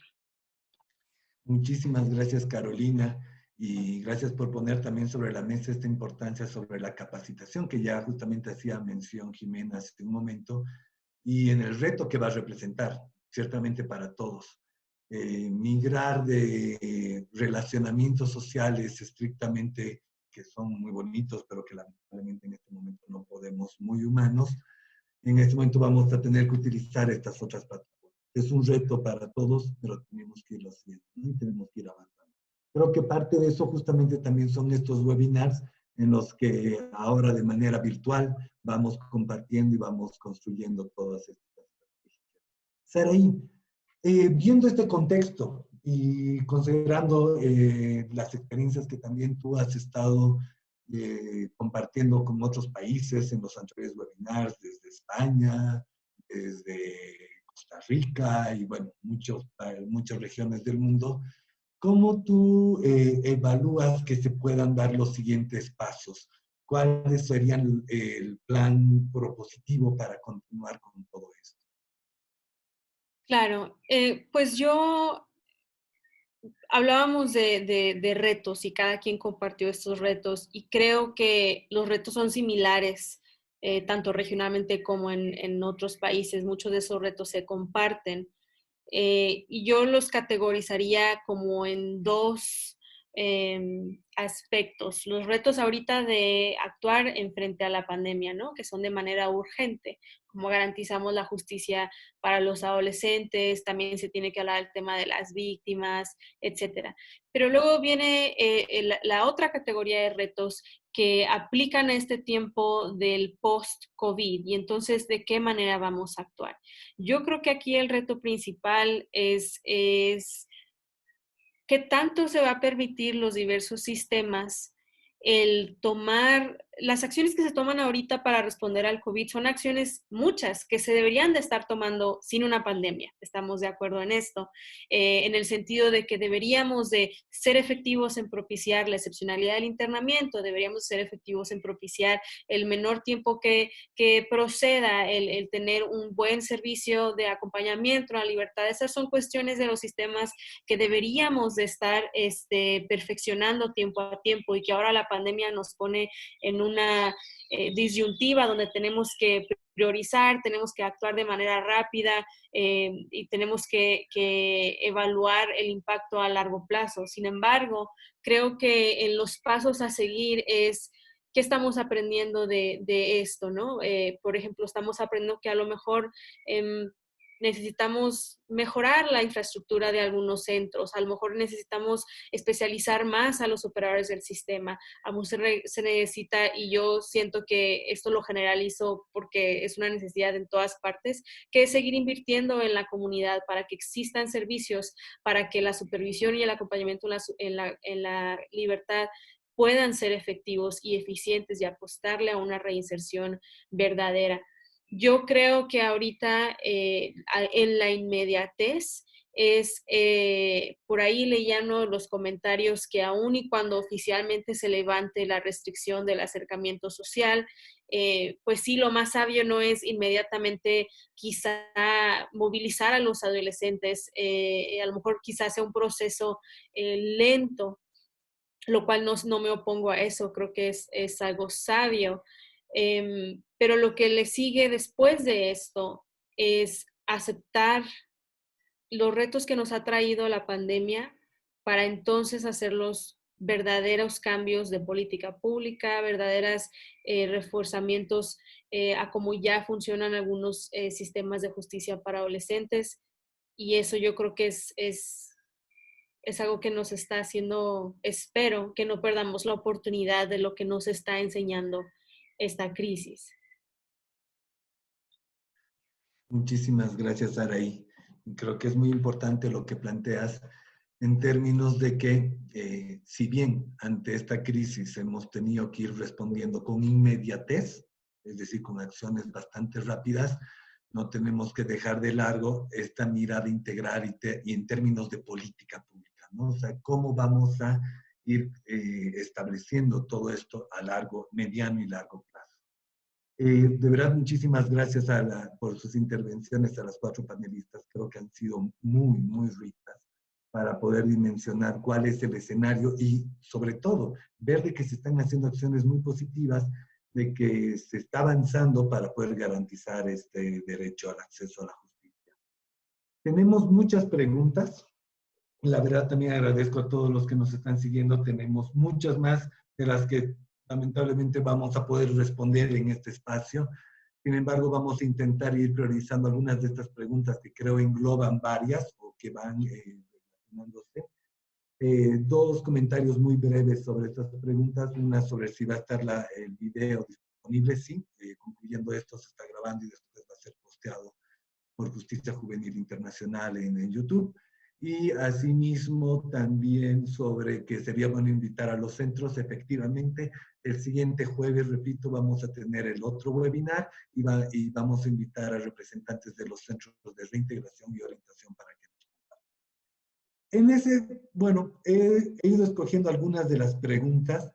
Muchísimas gracias, Carolina. Y gracias por poner también sobre la mesa esta importancia sobre la capacitación que ya justamente hacía mención Jimena hace un momento y en el reto que va a representar, ciertamente para todos. Migrar de relacionamientos sociales estrictamente que son muy bonitos, pero que lamentablemente en este momento no podemos, muy humanos, en este momento vamos a tener que utilizar estas otras plataformas. Es un reto para todos, pero tenemos que irlo haciendo, ¿no? Y tenemos que ir avanzando. Creo que parte de eso justamente también son estos webinars en los que ahora de manera virtual vamos compartiendo y vamos construyendo todas estas estrategias. Saraí, viendo este contexto y considerando las experiencias que también tú has estado compartiendo con otros países en los anteriores webinars, desde España, desde Costa Rica y bueno, muchas regiones del mundo, ¿cómo tú evalúas que se puedan dar los siguientes pasos? ¿Cuáles serían el plan propositivo para continuar con todo esto? Claro, pues hablábamos de retos y cada quien compartió estos retos y creo que los retos son similares, tanto regionalmente como en otros países. Muchos de esos retos se comparten. Y yo los categorizaría como en dos aspectos. Los retos ahorita de actuar en frente a la pandemia, ¿no? Que son de manera urgente, como garantizamos la justicia para los adolescentes, también se tiene que hablar del tema de las víctimas, etcétera. Pero luego viene la otra categoría de retos que aplican a este tiempo del post-COVID y entonces, ¿de qué manera vamos a actuar? Yo creo que aquí el reto principal es qué tanto se va a permitir los diversos sistemas el tomar las acciones que se toman ahorita para responder al COVID son acciones muchas que se deberían de estar tomando sin una pandemia. Estamos de acuerdo en esto, en el sentido de que deberíamos de ser efectivos en propiciar la excepcionalidad del internamiento, deberíamos ser efectivos en propiciar el menor tiempo que proceda el tener un buen servicio de acompañamiento a la libertad. Esas son cuestiones de los sistemas que deberíamos de estar perfeccionando tiempo a tiempo, y que ahora la pandemia nos pone en una disyuntiva donde tenemos que priorizar, tenemos que actuar de manera rápida y tenemos que evaluar el impacto a largo plazo. Sin embargo, creo que en los pasos a seguir es qué estamos aprendiendo de esto, ¿no? Por ejemplo, estamos aprendiendo que a lo mejor necesitamos mejorar la infraestructura de algunos centros, a lo mejor necesitamos especializar más a los operadores del sistema, a lo mejor se necesita, y yo siento que esto lo generalizo porque es una necesidad en todas partes, que es seguir invirtiendo en la comunidad para que existan servicios, para que la supervisión y el acompañamiento en la libertad puedan ser efectivos y eficientes, y apostarle a una reinserción verdadera. Yo creo que ahorita en la inmediatez es, por ahí leyendo los comentarios, que aún y cuando oficialmente se levante la restricción del acercamiento social, pues sí, lo más sabio no es inmediatamente quizá movilizar a los adolescentes, a lo mejor quizás sea un proceso lento, lo cual no me opongo a eso, creo que es algo sabio. Pero lo que le sigue después de esto es aceptar los retos que nos ha traído la pandemia, para entonces hacer los verdaderos cambios de política pública, verdaderos reforzamientos a cómo ya funcionan algunos sistemas de justicia para adolescentes. Y eso yo creo que es algo que nos está haciendo, espero que no perdamos la oportunidad de lo que nos está enseñando esta crisis. Muchísimas gracias, Araí. Creo que es muy importante lo que planteas en términos de que, si bien ante esta crisis hemos tenido que ir respondiendo con inmediatez, es decir, con acciones bastante rápidas, no tenemos que dejar de largo esta mirada integral y en términos de política pública, ¿no? O sea, cómo vamos a ir estableciendo todo esto a largo, mediano y largo plazo. De verdad, muchísimas gracias por sus intervenciones a las 4 panelistas. Creo que han sido muy, muy ricas para poder dimensionar cuál es el escenario y, sobre todo, ver de que se están haciendo acciones muy positivas, de que se está avanzando para poder garantizar este derecho al acceso a la justicia. Tenemos muchas preguntas. La verdad, también agradezco a todos los que nos están siguiendo. Tenemos muchas más de las que lamentablemente vamos a poder responder en este espacio. Sin embargo, vamos a intentar ir priorizando algunas de estas preguntas que creo engloban varias o que van relacionándose. 2 comentarios muy breves sobre estas preguntas. Una sobre si va a estar el video disponible. Sí, concluyendo esto, se está grabando y después va a ser posteado por Justicia Juvenil Internacional en YouTube. Y asimismo también sobre que sería bueno invitar a los centros. Efectivamente, el siguiente jueves, repito, vamos a tener el otro webinar y vamos a invitar a representantes de los centros de reintegración y orientación para que nos compartan. Bueno, he ido escogiendo algunas de las preguntas.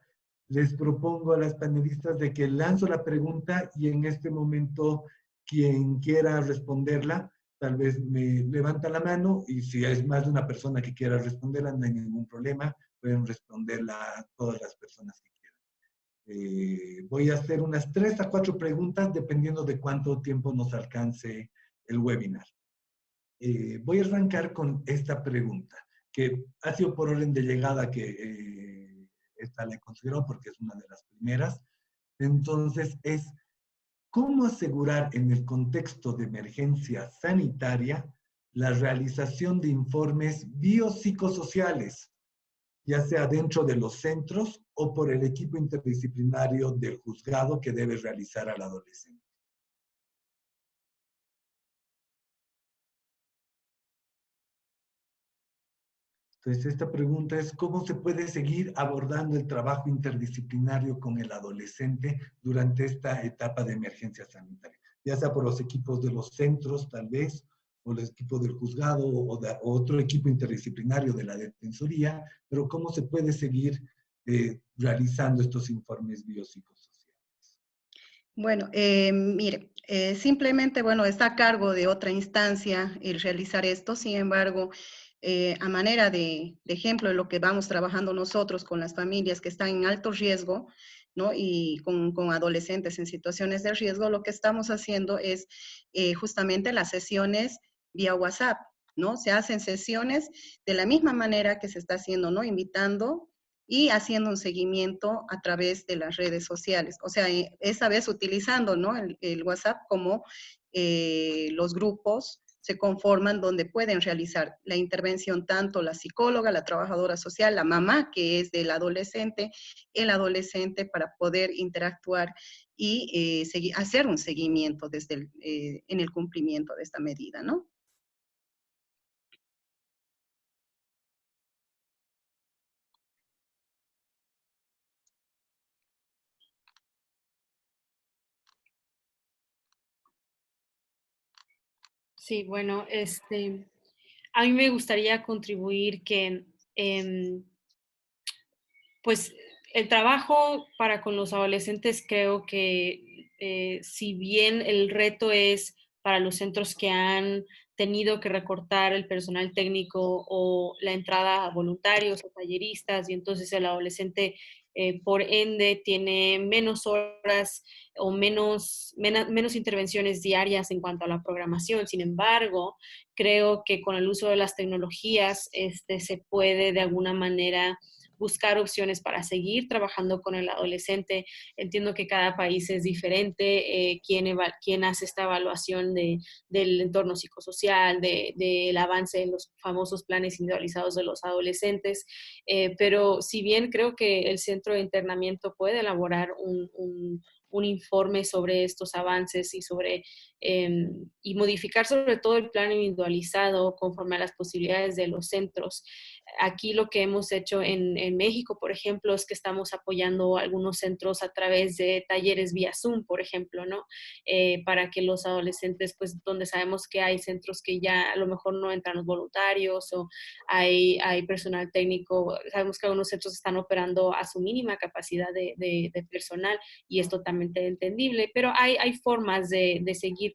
Les propongo a las panelistas de que lanzo la pregunta y en este momento quien quiera responderla, tal vez me levanta la mano, y si es más de una persona que quiera responderla, no hay ningún problema, pueden responderla a todas las personas que quieran. Voy a hacer unas 3 a 4 preguntas, dependiendo de cuánto tiempo nos alcance el webinar. Voy a arrancar con esta pregunta, que ha sido por orden de llegada que esta la considero porque es una de las primeras. Entonces, ¿cómo asegurar en el contexto de emergencia sanitaria la realización de informes biopsicosociales, ya sea dentro de los centros o por el equipo interdisciplinario del juzgado que debe realizar al adolescente? Entonces, esta pregunta es, ¿cómo se puede seguir abordando el trabajo interdisciplinario con el adolescente durante esta etapa de emergencia sanitaria? Ya sea por los equipos de los centros, tal vez, o el equipo del juzgado, o otro equipo interdisciplinario de la defensoría, pero ¿cómo se puede seguir realizando estos informes biopsicosociales? Bueno, mire, simplemente, bueno, está a cargo de otra instancia el realizar esto. Sin embargo, a manera de ejemplo de lo que vamos trabajando nosotros con las familias que están en alto riesgo, ¿no? Y con adolescentes en situaciones de riesgo, lo que estamos haciendo es justamente las sesiones vía WhatsApp, ¿no? Se hacen sesiones de la misma manera que se está haciendo, ¿no? Invitando y haciendo un seguimiento a través de las redes sociales. O sea, esa vez utilizando, ¿no? el WhatsApp como los grupos se conforman donde pueden realizar la intervención tanto la psicóloga, la trabajadora social, la mamá que es del adolescente, el adolescente para poder interactuar y hacer un seguimiento desde en el cumplimiento de esta medida, ¿no? Sí, bueno, a mí me gustaría contribuir que, pues, el trabajo para con los adolescentes creo que, si bien el reto es para los centros que han tenido que recortar el personal técnico o la entrada a voluntarios o talleristas, y entonces el adolescente, por ende, tiene menos horas o menos intervenciones diarias en cuanto a la programación. Sin embargo, creo que con el uso de las tecnologías, se puede de alguna manera buscar opciones para seguir trabajando con el adolescente. Entiendo que cada país es diferente, quién hace esta evaluación del entorno psicosocial, del avance en los famosos planes individualizados de los adolescentes, pero si bien creo que el centro de internamiento puede elaborar un informe sobre estos avances y y modificar sobre todo el plan individualizado conforme a las posibilidades de los centros. Aquí lo que hemos hecho en México, por ejemplo, es que estamos apoyando algunos centros a través de talleres vía Zoom, por ejemplo, ¿no? Para que los adolescentes, pues donde sabemos que hay centros que ya a lo mejor no entran los voluntarios o hay personal técnico, sabemos que algunos centros están operando a su mínima capacidad de personal y es totalmente entendible, pero hay formas de seguir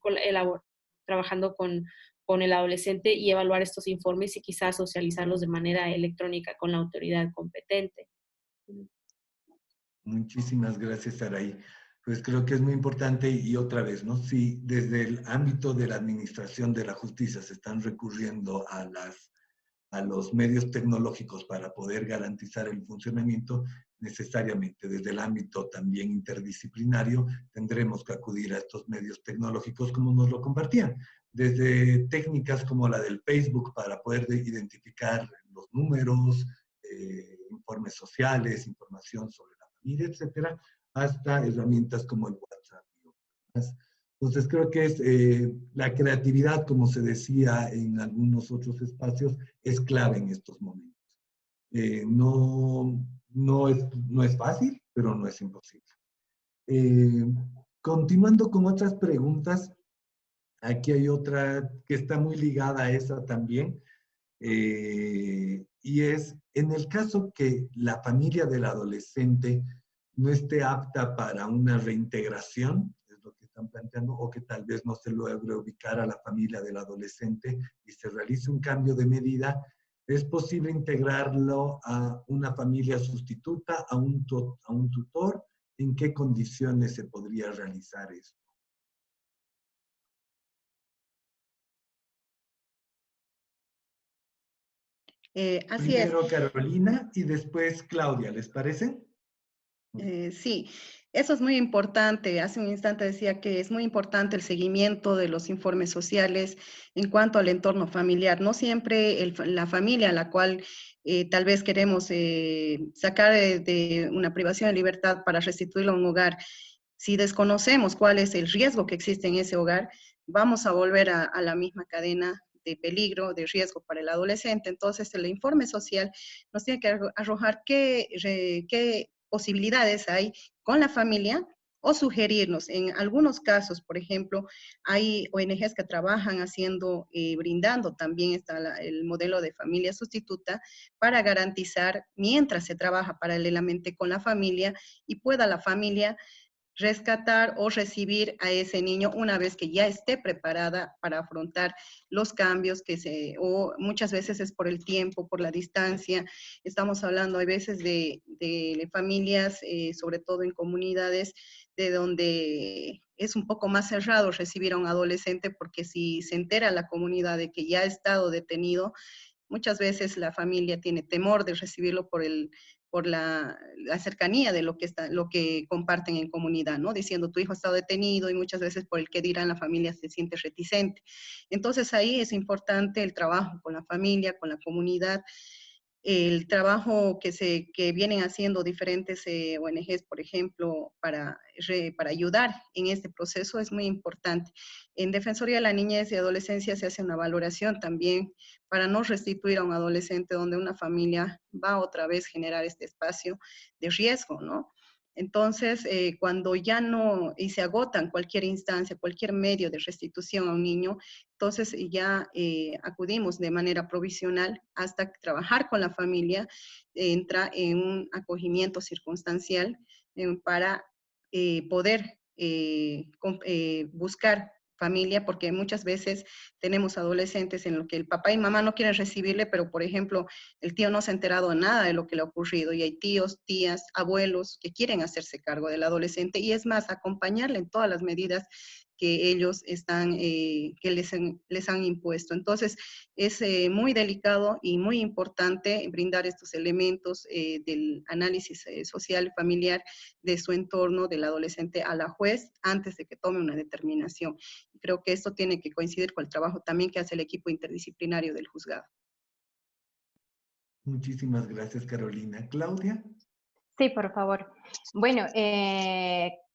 trabajando con el adolescente y evaluar estos informes y quizás socializarlos de manera electrónica con la autoridad competente. Muchísimas gracias, Saraí. Pues creo que es muy importante y otra vez, ¿no? Si desde el ámbito de la administración de la justicia se están recurriendo a los medios tecnológicos para poder garantizar el funcionamiento, necesariamente desde el ámbito también interdisciplinario tendremos que acudir a estos medios tecnológicos como nos lo compartían, desde técnicas como la del Facebook para poder identificar los números, informes sociales, información sobre la familia, etcétera, hasta herramientas como el WhatsApp y otras. Entonces creo que es la creatividad, como se decía en algunos otros espacios, es clave en estos momentos. No es fácil, pero no es imposible. Continuando con otras preguntas, aquí hay otra que está muy ligada a esa también, y es, en el caso que la familia del adolescente no esté apta para una reintegración, es lo que están planteando, o que tal vez no se logre ubicar a la familia del adolescente y se realice un cambio de medida, ¿es posible integrarlo a una familia sustituta, a un tutor? ¿En qué condiciones se podría realizar eso? Así es. Primero Carolina y después Claudia, ¿les parece? Sí, eso es muy importante. Hace un instante decía que es muy importante el seguimiento de los informes sociales en cuanto al entorno familiar. No siempre la familia a la cual tal vez queremos sacar de una privación de libertad para restituirlo a un hogar, si desconocemos cuál es el riesgo que existe en ese hogar, vamos a volver a la misma cadena de peligro, de riesgo para el adolescente. Entonces, el informe social nos tiene que arrojar qué posibilidades hay con la familia o sugerirnos. En algunos casos, por ejemplo, hay ONGs que trabajan brindando también el modelo de familia sustituta para garantizar, mientras se trabaja paralelamente con la familia, y pueda la familia rescatar o recibir a ese niño una vez que ya esté preparada para afrontar los cambios o muchas veces es por el tiempo, por la distancia. Estamos hablando a veces de familias, sobre todo en comunidades, de donde es un poco más cerrado recibir a un adolescente, porque si se entera la comunidad de que ya ha estado detenido, muchas veces la familia tiene temor de recibirlo por la cercanía de lo que comparten en comunidad, ¿no? Diciendo, tu hijo ha estado detenido, y muchas veces por el que dirán, la familia se siente reticente. Entonces ahí es importante el trabajo con la familia, con la comunidad, el trabajo que vienen haciendo diferentes ONGs, por ejemplo, para ayudar en este proceso es muy importante. En Defensoría de la Niñez y Adolescencia se hace una valoración también para no restituir a un adolescente donde una familia va otra vez a generar este espacio de riesgo, ¿no? Entonces, cuando ya no, y se agotan cualquier instancia, cualquier medio de restitución a un niño, entonces ya acudimos de manera provisional hasta trabajar con la familia, entra en un acogimiento circunstancial para poder buscar familia, porque muchas veces tenemos adolescentes en los que el papá y mamá no quieren recibirle, pero por ejemplo el tío no se ha enterado de nada de lo que le ha ocurrido, y hay tíos, tías, abuelos que quieren hacerse cargo del adolescente, y es más, acompañarle en todas las medidas que ellos les han impuesto. Entonces, es muy delicado y muy importante brindar estos elementos del análisis social y familiar de su entorno del adolescente a la juez antes de que tome una determinación. Creo que esto tiene que coincidir con el trabajo también que hace el equipo interdisciplinario del juzgado. Muchísimas gracias, Carolina. Claudia. Sí, por favor. Bueno,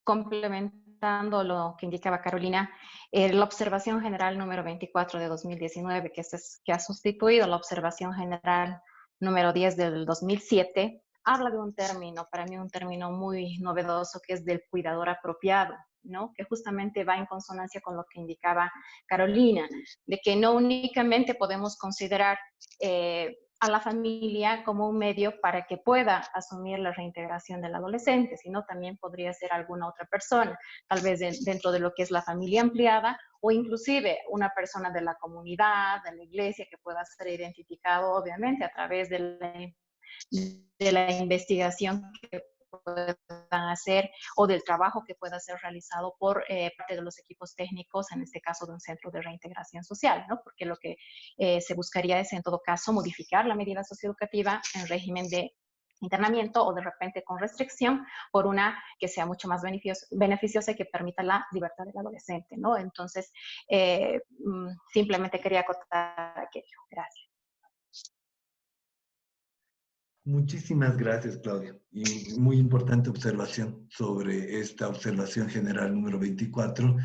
complementando lo que indicaba Carolina, la observación general número 24 de 2019, que ha sustituido la observación general número 10 del 2007, habla de un término, para mí un término muy novedoso, que es del cuidador apropiado, ¿no? Que justamente va en consonancia con lo que indicaba Carolina, de que no únicamente podemos considerar a la familia como un medio para que pueda asumir la reintegración del adolescente, sino también podría ser alguna otra persona, tal vez dentro de lo que es la familia ampliada, o inclusive una persona de la comunidad, de la iglesia, que pueda ser identificado obviamente a través de la investigación que puedan hacer, o del trabajo que pueda ser realizado por parte de los equipos técnicos, en este caso de un centro de reintegración social, ¿no? Porque lo que se buscaría es, en todo caso, modificar la medida socioeducativa en régimen de internamiento, o de repente con restricción, por una que sea mucho más beneficiosa y que permita la libertad del adolescente, ¿no? Entonces, simplemente quería acotar aquello. Gracias. Muchísimas gracias, Claudia. Y muy importante observación sobre esta observación general número 24,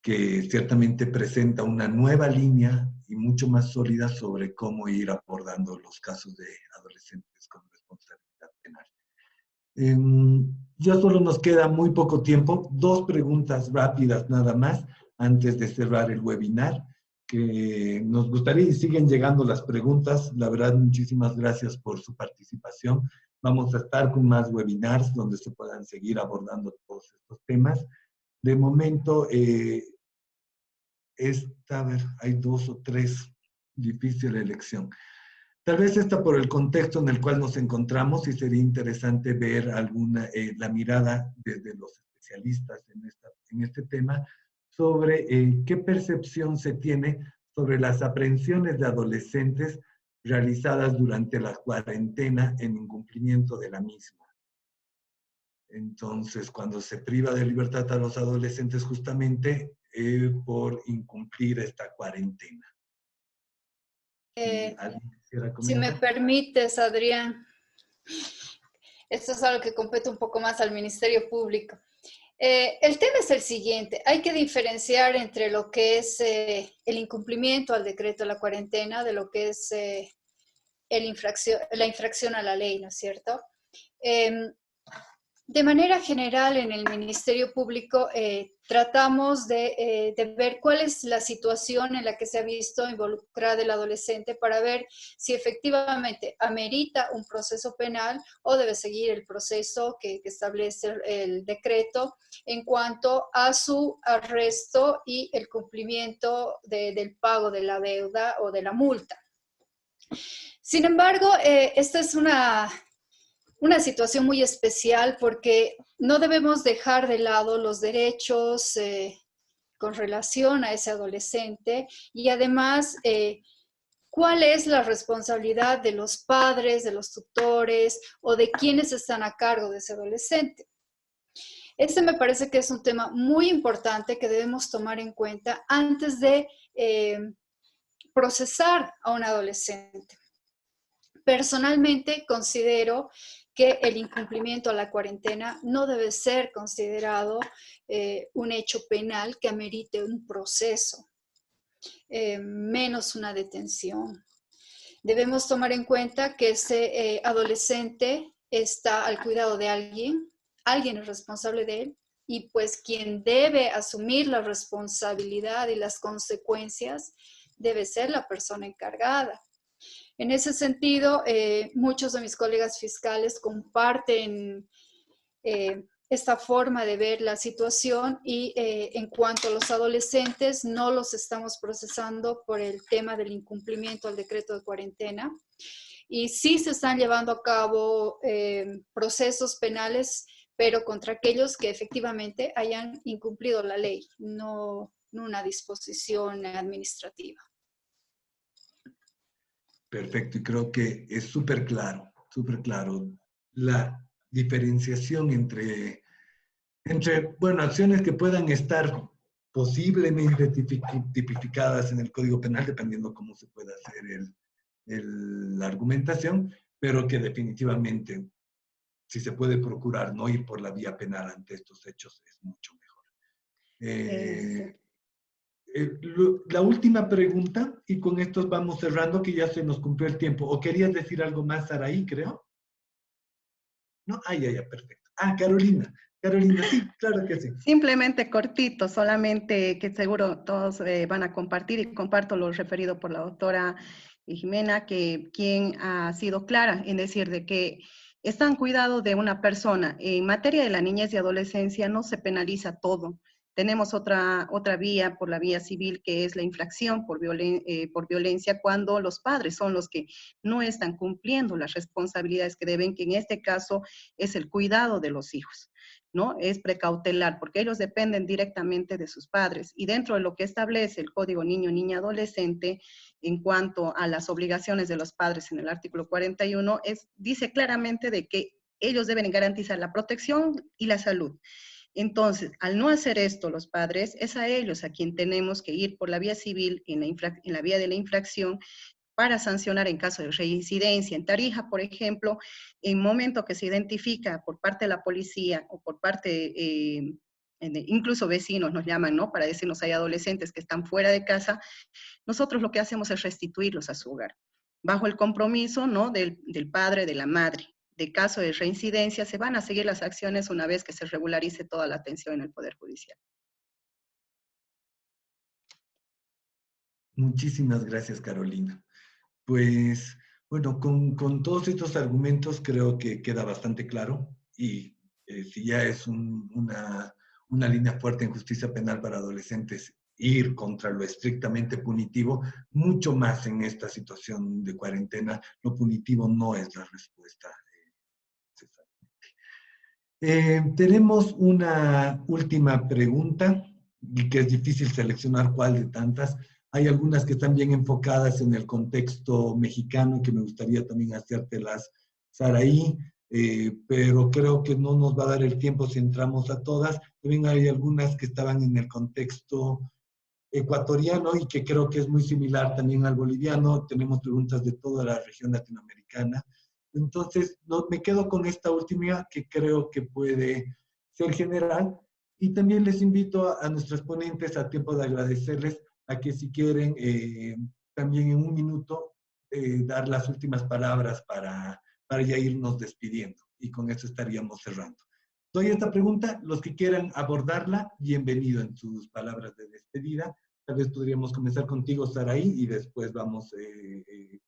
que ciertamente presenta una nueva línea y mucho más sólida sobre cómo ir abordando los casos de adolescentes con responsabilidad penal. Ya solo nos queda muy poco tiempo. 2 preguntas rápidas nada más antes de cerrar el webinar, que nos gustaría, y siguen llegando las preguntas. La verdad, muchísimas gracias por su participación. Vamos a estar con más webinars donde se puedan seguir abordando todos estos temas. De momento, a ver, hay 2 o 3, difícil elección. Tal vez esta por el contexto en el cual nos encontramos, y sería interesante ver la mirada desde los especialistas en este tema sobre qué percepción se tiene sobre las aprehensiones de adolescentes realizadas durante la cuarentena en incumplimiento de la misma. Entonces, cuando se priva de libertad a los adolescentes justamente por incumplir esta cuarentena. ¿Alguien quisiera comentar? Si me permites, Adrián, esto es algo que compete un poco más al Ministerio Público. El tema es el siguiente. Hay que diferenciar entre lo que es el incumplimiento al decreto de la cuarentena de lo que es la infracción a la ley, ¿no es cierto? De manera general, en el Ministerio Público tratamos de ver cuál es la situación en la que se ha visto involucrada el adolescente para ver si efectivamente amerita un proceso penal o debe seguir el proceso que establece el decreto en cuanto a su arresto y el cumplimiento del pago de la deuda o de la multa. Sin embargo, esta es una situación muy especial porque no debemos dejar de lado los derechos con relación a ese adolescente y además cuál es la responsabilidad de los padres, de los tutores o de quienes están a cargo de ese adolescente. Este me parece que es un tema muy importante que debemos tomar en cuenta antes de procesar a un adolescente. Personalmente considero que el incumplimiento a la cuarentena no debe ser considerado un hecho penal que amerite un proceso, menos una detención. Debemos tomar en cuenta que ese adolescente está al cuidado de alguien es responsable de él, y pues quien debe asumir la responsabilidad y las consecuencias debe ser la persona encargada. En ese sentido, muchos de mis colegas fiscales comparten esta forma de ver la situación y en cuanto a los adolescentes, no los estamos procesando por el tema del incumplimiento al decreto de cuarentena. Y sí se están llevando a cabo procesos penales, pero contra aquellos que efectivamente hayan incumplido la ley, no una disposición administrativa. Perfecto, y creo que es súper claro la diferenciación entre, bueno, acciones que puedan estar posiblemente tipificadas en el Código Penal, dependiendo cómo se pueda hacer la argumentación, pero que definitivamente, si se puede procurar no ir por la vía penal ante estos hechos, es mucho mejor. La última pregunta, y con esto vamos cerrando, que ya se nos cumplió el tiempo. ¿O querías decir algo más, Saraí, creo? ¿No? Ya, perfecto. Carolina, sí, claro que sí. Simplemente cortito, solamente que seguro todos van a compartir, y comparto lo referido por la doctora Jimena, que quien ha sido clara en decir de que están cuidado de una persona. En materia de la niñez y adolescencia no se penaliza todo. Tenemos otra vía, por la vía civil, que es la infracción por violencia, cuando los padres son los que no están cumpliendo las responsabilidades que deben, que en este caso es el cuidado de los hijos, ¿no? Es precautelar, porque ellos dependen directamente de sus padres. Y dentro de lo que establece el Código Niño, Niña, Adolescente, en cuanto a las obligaciones de los padres en el artículo 41, dice claramente de que ellos deben garantizar la protección y la salud. Entonces, al no hacer esto los padres, es a ellos a quien tenemos que ir por la vía civil, en la vía de la infracción, para sancionar en caso de reincidencia. En Tarija, por ejemplo, en momento que se identifica por parte de la policía o por parte, incluso vecinos nos llaman, ¿no? Para decirnos hay adolescentes que están fuera de casa, nosotros lo que hacemos es restituirlos a su hogar, bajo el compromiso, ¿no? del padre, de la madre. De caso de reincidencia, se van a seguir las acciones una vez que se regularice toda la atención en el Poder Judicial. Muchísimas gracias, Carolina. Pues, bueno, con todos estos argumentos creo que queda bastante claro, y si ya es una línea fuerte en justicia penal para adolescentes ir contra lo estrictamente punitivo, mucho más en esta situación de cuarentena, lo punitivo no es la respuesta. Tenemos una última pregunta, y que es difícil seleccionar cuál de tantas. Hay algunas que están bien enfocadas en el contexto mexicano y que me gustaría también hacértelas, Saraí, pero creo que no nos va a dar el tiempo si entramos a todas. También hay algunas que estaban en el contexto ecuatoriano y que creo que es muy similar también al boliviano. Tenemos preguntas de toda la región latinoamericana. Entonces, me quedo con esta última que creo que puede ser general Y también les invito a nuestros ponentes, a tiempo de agradecerles, a que si quieren también en un minuto dar las últimas palabras para ya irnos despidiendo. Y con eso estaríamos cerrando. Doy esta pregunta, los que quieran abordarla, bienvenido en sus palabras de despedida. Tal vez podríamos comenzar contigo, Saraí, y después vamos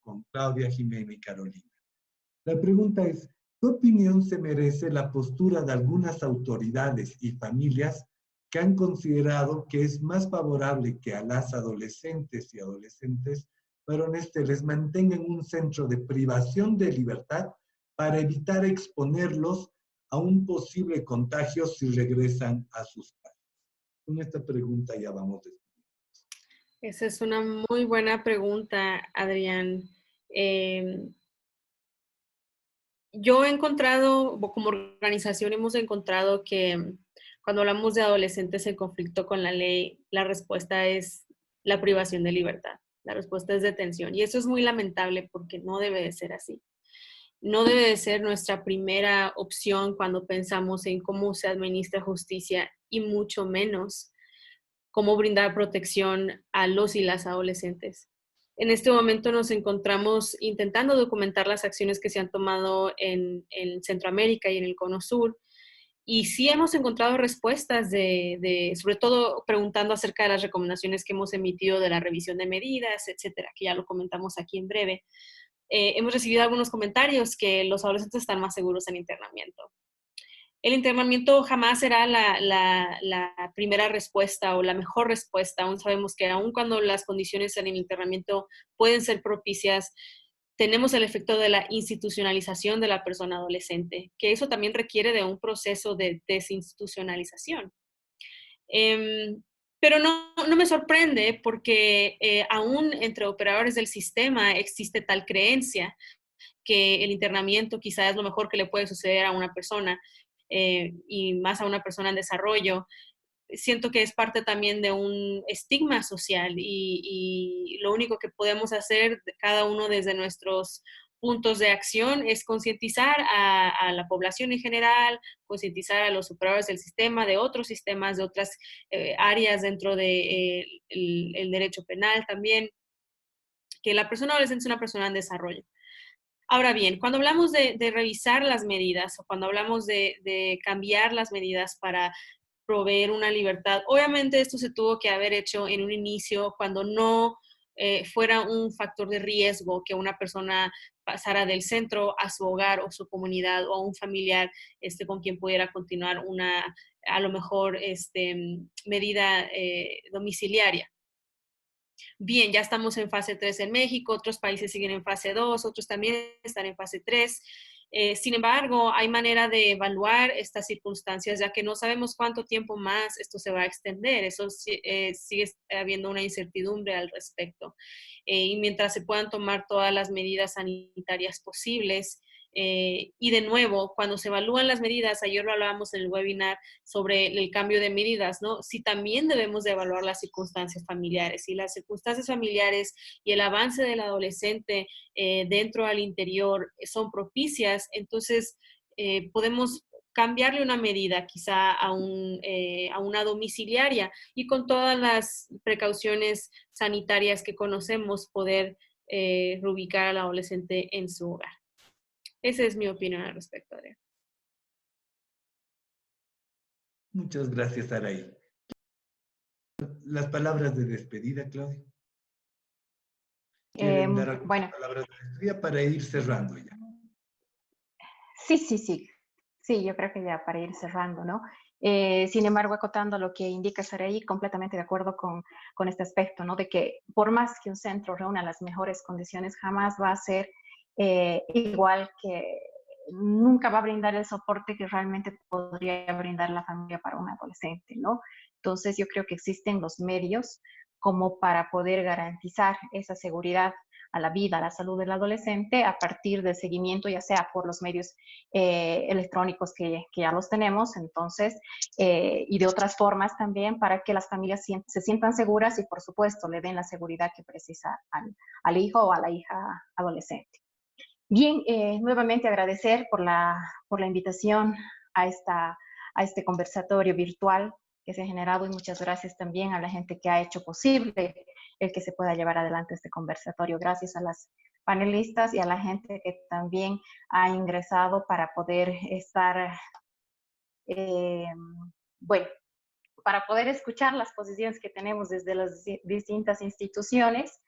con Claudia, Jimena y Carolina. La pregunta es, ¿qué opinión se merece la postura de algunas autoridades y familias que han considerado que es más favorable que a las adolescentes y adolescentes varones se les mantenga en un centro de privación de libertad para evitar exponerlos a un posible contagio si regresan a sus padres? Con esta pregunta ya vamos a... Esa es una muy buena pregunta, Adrián. Yo he encontrado, como organización hemos encontrado que cuando hablamos de adolescentes en conflicto con la ley, la respuesta es la privación de libertad. La respuesta es detención. Y eso es muy lamentable porque no debe de ser así. No debe de ser nuestra primera opción cuando pensamos en cómo se administra justicia y mucho menos cómo brindar protección a los y las adolescentes. En este momento nos encontramos intentando documentar las acciones que se han tomado en Centroamérica y en el Cono Sur. Y sí hemos encontrado respuestas sobre todo preguntando acerca de las recomendaciones que hemos emitido de la revisión de medidas, etcétera, que ya lo comentamos aquí en breve. Hemos recibido algunos comentarios que los adolescentes están más seguros en internamiento. El internamiento jamás será la primera respuesta o la mejor respuesta. Aún sabemos que aun cuando las condiciones en el internamiento pueden ser propicias, tenemos el efecto de la institucionalización de la persona adolescente, que eso también requiere de un proceso de desinstitucionalización. Pero no me sorprende porque aún entre operadores del sistema existe tal creencia que el internamiento quizá es lo mejor que le puede suceder a una persona. Y más a una persona en desarrollo, siento que es parte también de un estigma social y lo único que podemos hacer cada uno desde nuestros puntos de acción es concientizar a la población en general, concientizar a los operadores del sistema, de otros sistemas, de otras áreas dentro del el derecho penal también, que la persona adolescente es una persona en desarrollo. Ahora bien, cuando hablamos de revisar las medidas o cuando hablamos de cambiar las medidas para proveer una libertad, obviamente esto se tuvo que haber hecho en un inicio cuando no fuera un factor de riesgo que una persona pasara del centro a su hogar o su comunidad o a un familiar con quien pudiera continuar una, a lo mejor, medida domiciliaria. Bien, ya estamos en fase 3 en México, otros países siguen en fase 2, otros también están en fase 3. Sin embargo, hay manera de evaluar estas circunstancias, ya que no sabemos cuánto tiempo más esto se va a extender. Eso sigue habiendo una incertidumbre al respecto. Y mientras se puedan tomar todas las medidas sanitarias posibles, y de nuevo, cuando se evalúan las medidas, ayer lo hablábamos en el webinar sobre el cambio de medidas, ¿no? Sí, también debemos de evaluar las circunstancias familiares. Si las circunstancias familiares y el avance del adolescente dentro al interior son propicias, entonces podemos cambiarle una medida quizá a una domiciliaria y con todas las precauciones sanitarias que conocemos poder reubicar al adolescente en su hogar. Esa es mi opinión al respecto, Adrián. Muchas gracias, Araí. Las palabras de despedida, Claudia. ¿Quieren dar algunas palabras de despedida para ir cerrando ya? Sí, yo creo que ya para ir cerrando, ¿no? Sin embargo, acotando lo que indica Saraí, completamente de acuerdo con este aspecto, ¿no? De que por más que un centro reúna las mejores condiciones, jamás va a ser igual que nunca va a brindar el soporte que realmente podría brindar la familia para un adolescente, ¿no? Entonces, yo creo que existen los medios como para poder garantizar esa seguridad a la vida, a la salud del adolescente a partir del seguimiento, ya sea por los medios electrónicos que ya los tenemos, entonces, y de otras formas también para que las familias se sientan seguras y, por supuesto, le den la seguridad que precisa al hijo o a la hija adolescente. Bien, nuevamente agradecer por la invitación a este conversatorio virtual que se ha generado y muchas gracias también a la gente que ha hecho posible el que se pueda llevar adelante este conversatorio. Gracias a las panelistas y a la gente que también ha ingresado para poder estar, bueno, para poder escuchar las posiciones que tenemos desde las distintas instituciones.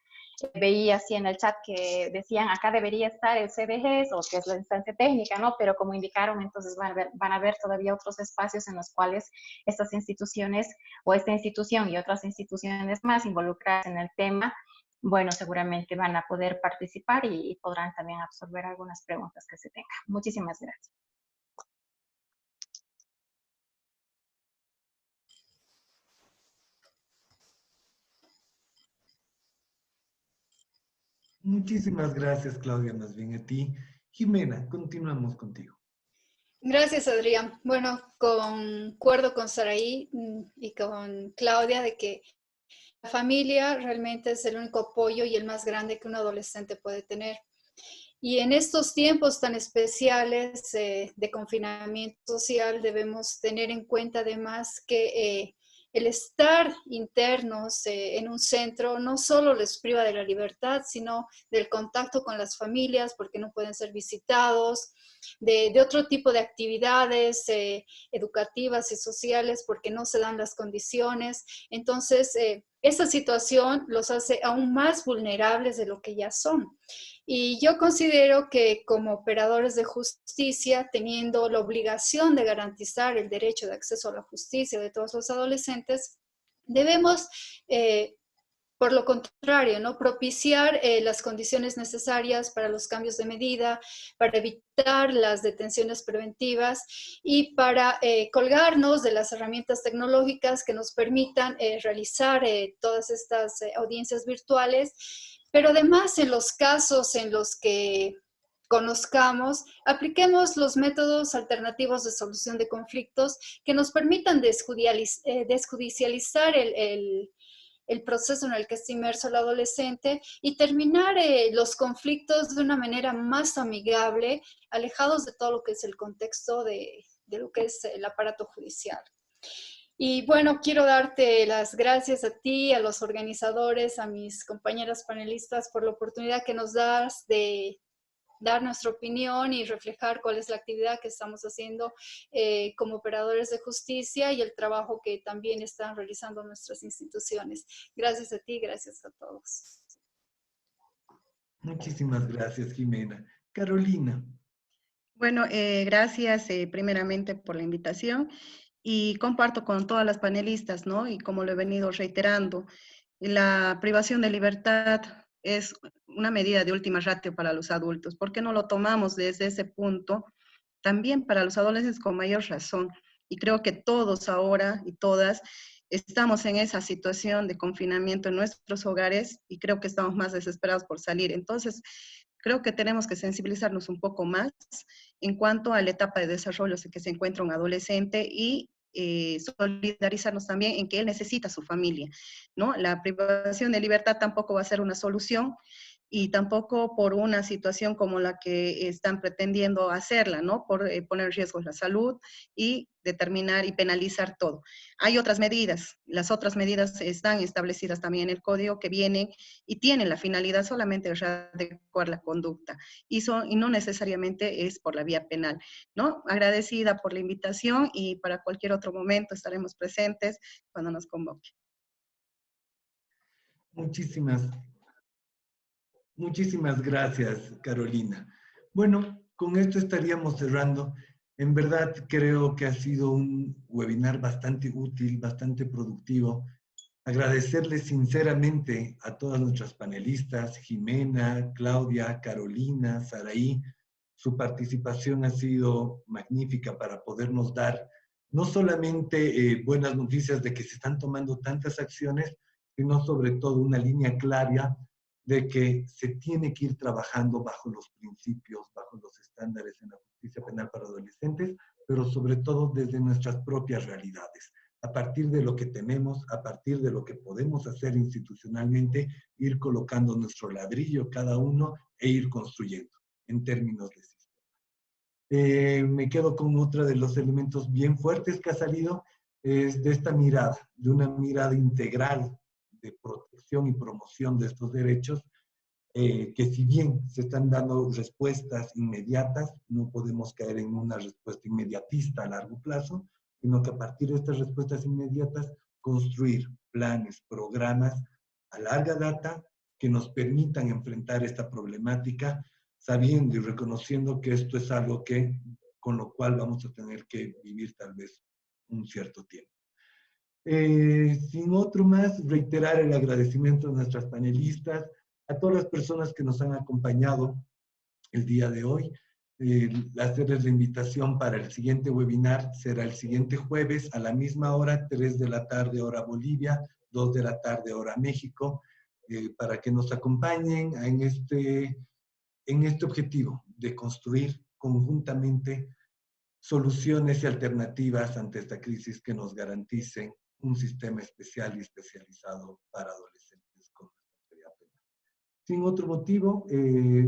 Veía así en el chat que decían acá debería estar el CDGs o que es la instancia técnica, ¿no? Pero como indicaron, entonces van a haber todavía otros espacios en los cuales estas instituciones o esta institución y otras instituciones más involucradas en el tema, bueno, seguramente van a poder participar y podrán también absorber algunas preguntas que se tengan. Muchísimas gracias. Muchísimas gracias, Claudia, más bien a ti. Jimena, continuamos contigo. Gracias, Adrián. Bueno, concuerdo con Saraí y con Claudia de que la familia realmente es el único apoyo y el más grande que un adolescente puede tener. Y en estos tiempos tan especiales de confinamiento social debemos tener en cuenta además que el estar internos en un centro no solo les priva de la libertad, sino del contacto con las familias porque no pueden ser visitados, de otro tipo de actividades educativas y sociales porque no se dan las condiciones. Entonces, esta situación los hace aún más vulnerables de lo que ya son. Y yo considero que como operadores de justicia, teniendo la obligación de garantizar el derecho de acceso a la justicia de todos los adolescentes, debemos, por lo contrario, ¿no? Propiciar las condiciones necesarias para los cambios de medida, para evitar las detenciones preventivas y para colgarnos de las herramientas tecnológicas que nos permitan realizar todas estas audiencias virtuales. Pero además, en los casos en los que conozcamos, apliquemos los métodos alternativos de solución de conflictos que nos permitan desjudicializar el proceso en el que está inmerso el adolescente y terminar los conflictos de una manera más amigable, alejados de todo lo que es el contexto de lo que es el aparato judicial. Y bueno, quiero darte las gracias a ti, a los organizadores, a mis compañeras panelistas por la oportunidad que nos das de dar nuestra opinión y reflejar cuál es la actividad que estamos haciendo como operadores de justicia y el trabajo que también están realizando nuestras instituciones. Gracias a ti, gracias a todos. Muchísimas gracias, Jimena. Carolina. Bueno, gracias primeramente por la invitación y comparto con todas las panelistas, ¿no? Y como lo he venido reiterando, la privación de libertad es una medida de última ratio para los adultos. ¿Por qué no lo tomamos desde ese punto? También para los adolescentes con mayor razón. Y creo que todos ahora y todas estamos en esa situación de confinamiento en nuestros hogares y creo que estamos más desesperados por salir. Entonces, creo que tenemos que sensibilizarnos un poco más en cuanto a la etapa de desarrollo en que se encuentra un adolescente y solidarizarnos también en que él necesita su familia, ¿no? La privación de libertad tampoco va a ser una solución y tampoco por una situación como la que están pretendiendo hacerla, ¿no? Por poner en riesgo la salud y determinar y penalizar todo. Hay otras medidas, las otras medidas están establecidas también en el código que vienen y tienen la finalidad solamente de adecuar la conducta y no necesariamente es por la vía penal, ¿no? Agradecida por la invitación y para cualquier otro momento estaremos presentes cuando nos convoque. Muchísimas gracias, Carolina. Bueno, con esto estaríamos cerrando. En verdad creo que ha sido un webinar bastante útil, bastante productivo. Agradecerles sinceramente a todas nuestras panelistas, Jimena, Claudia, Carolina, Saraí. Su participación ha sido magnífica para podernos dar no solamente buenas noticias de que se están tomando tantas acciones, sino sobre todo una línea clara de que se tiene que ir trabajando bajo los principios, bajo los estándares en la justicia penal para adolescentes, pero sobre todo desde nuestras propias realidades. A partir de lo que tenemos, a partir de lo que podemos hacer institucionalmente, ir colocando nuestro ladrillo cada uno e ir construyendo en términos de sistema. Me quedo con otro de los elementos bien fuertes que ha salido, es de esta mirada, de una mirada integral de protección y promoción de estos derechos, que si bien se están dando respuestas inmediatas, no podemos caer en una respuesta inmediatista a largo plazo, sino que a partir de estas respuestas inmediatas, construir planes, programas a larga data que nos permitan enfrentar esta problemática, sabiendo y reconociendo que esto es algo que, con lo cual vamos a tener que vivir tal vez un cierto tiempo. Sin otro más, reiterar el agradecimiento a nuestras panelistas, a todas las personas que nos han acompañado el día de hoy. Hacerles la invitación para el siguiente webinar, será el siguiente jueves a la misma hora, 3 de la tarde hora Bolivia, 2 de la tarde hora México, para que nos acompañen en este objetivo de construir conjuntamente soluciones y alternativas ante esta crisis que nos garanticen un sistema especial y especializado para adolescentes con responsabilidad penal. Sin otro motivo,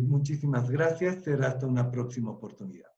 muchísimas gracias. Será hasta una próxima oportunidad.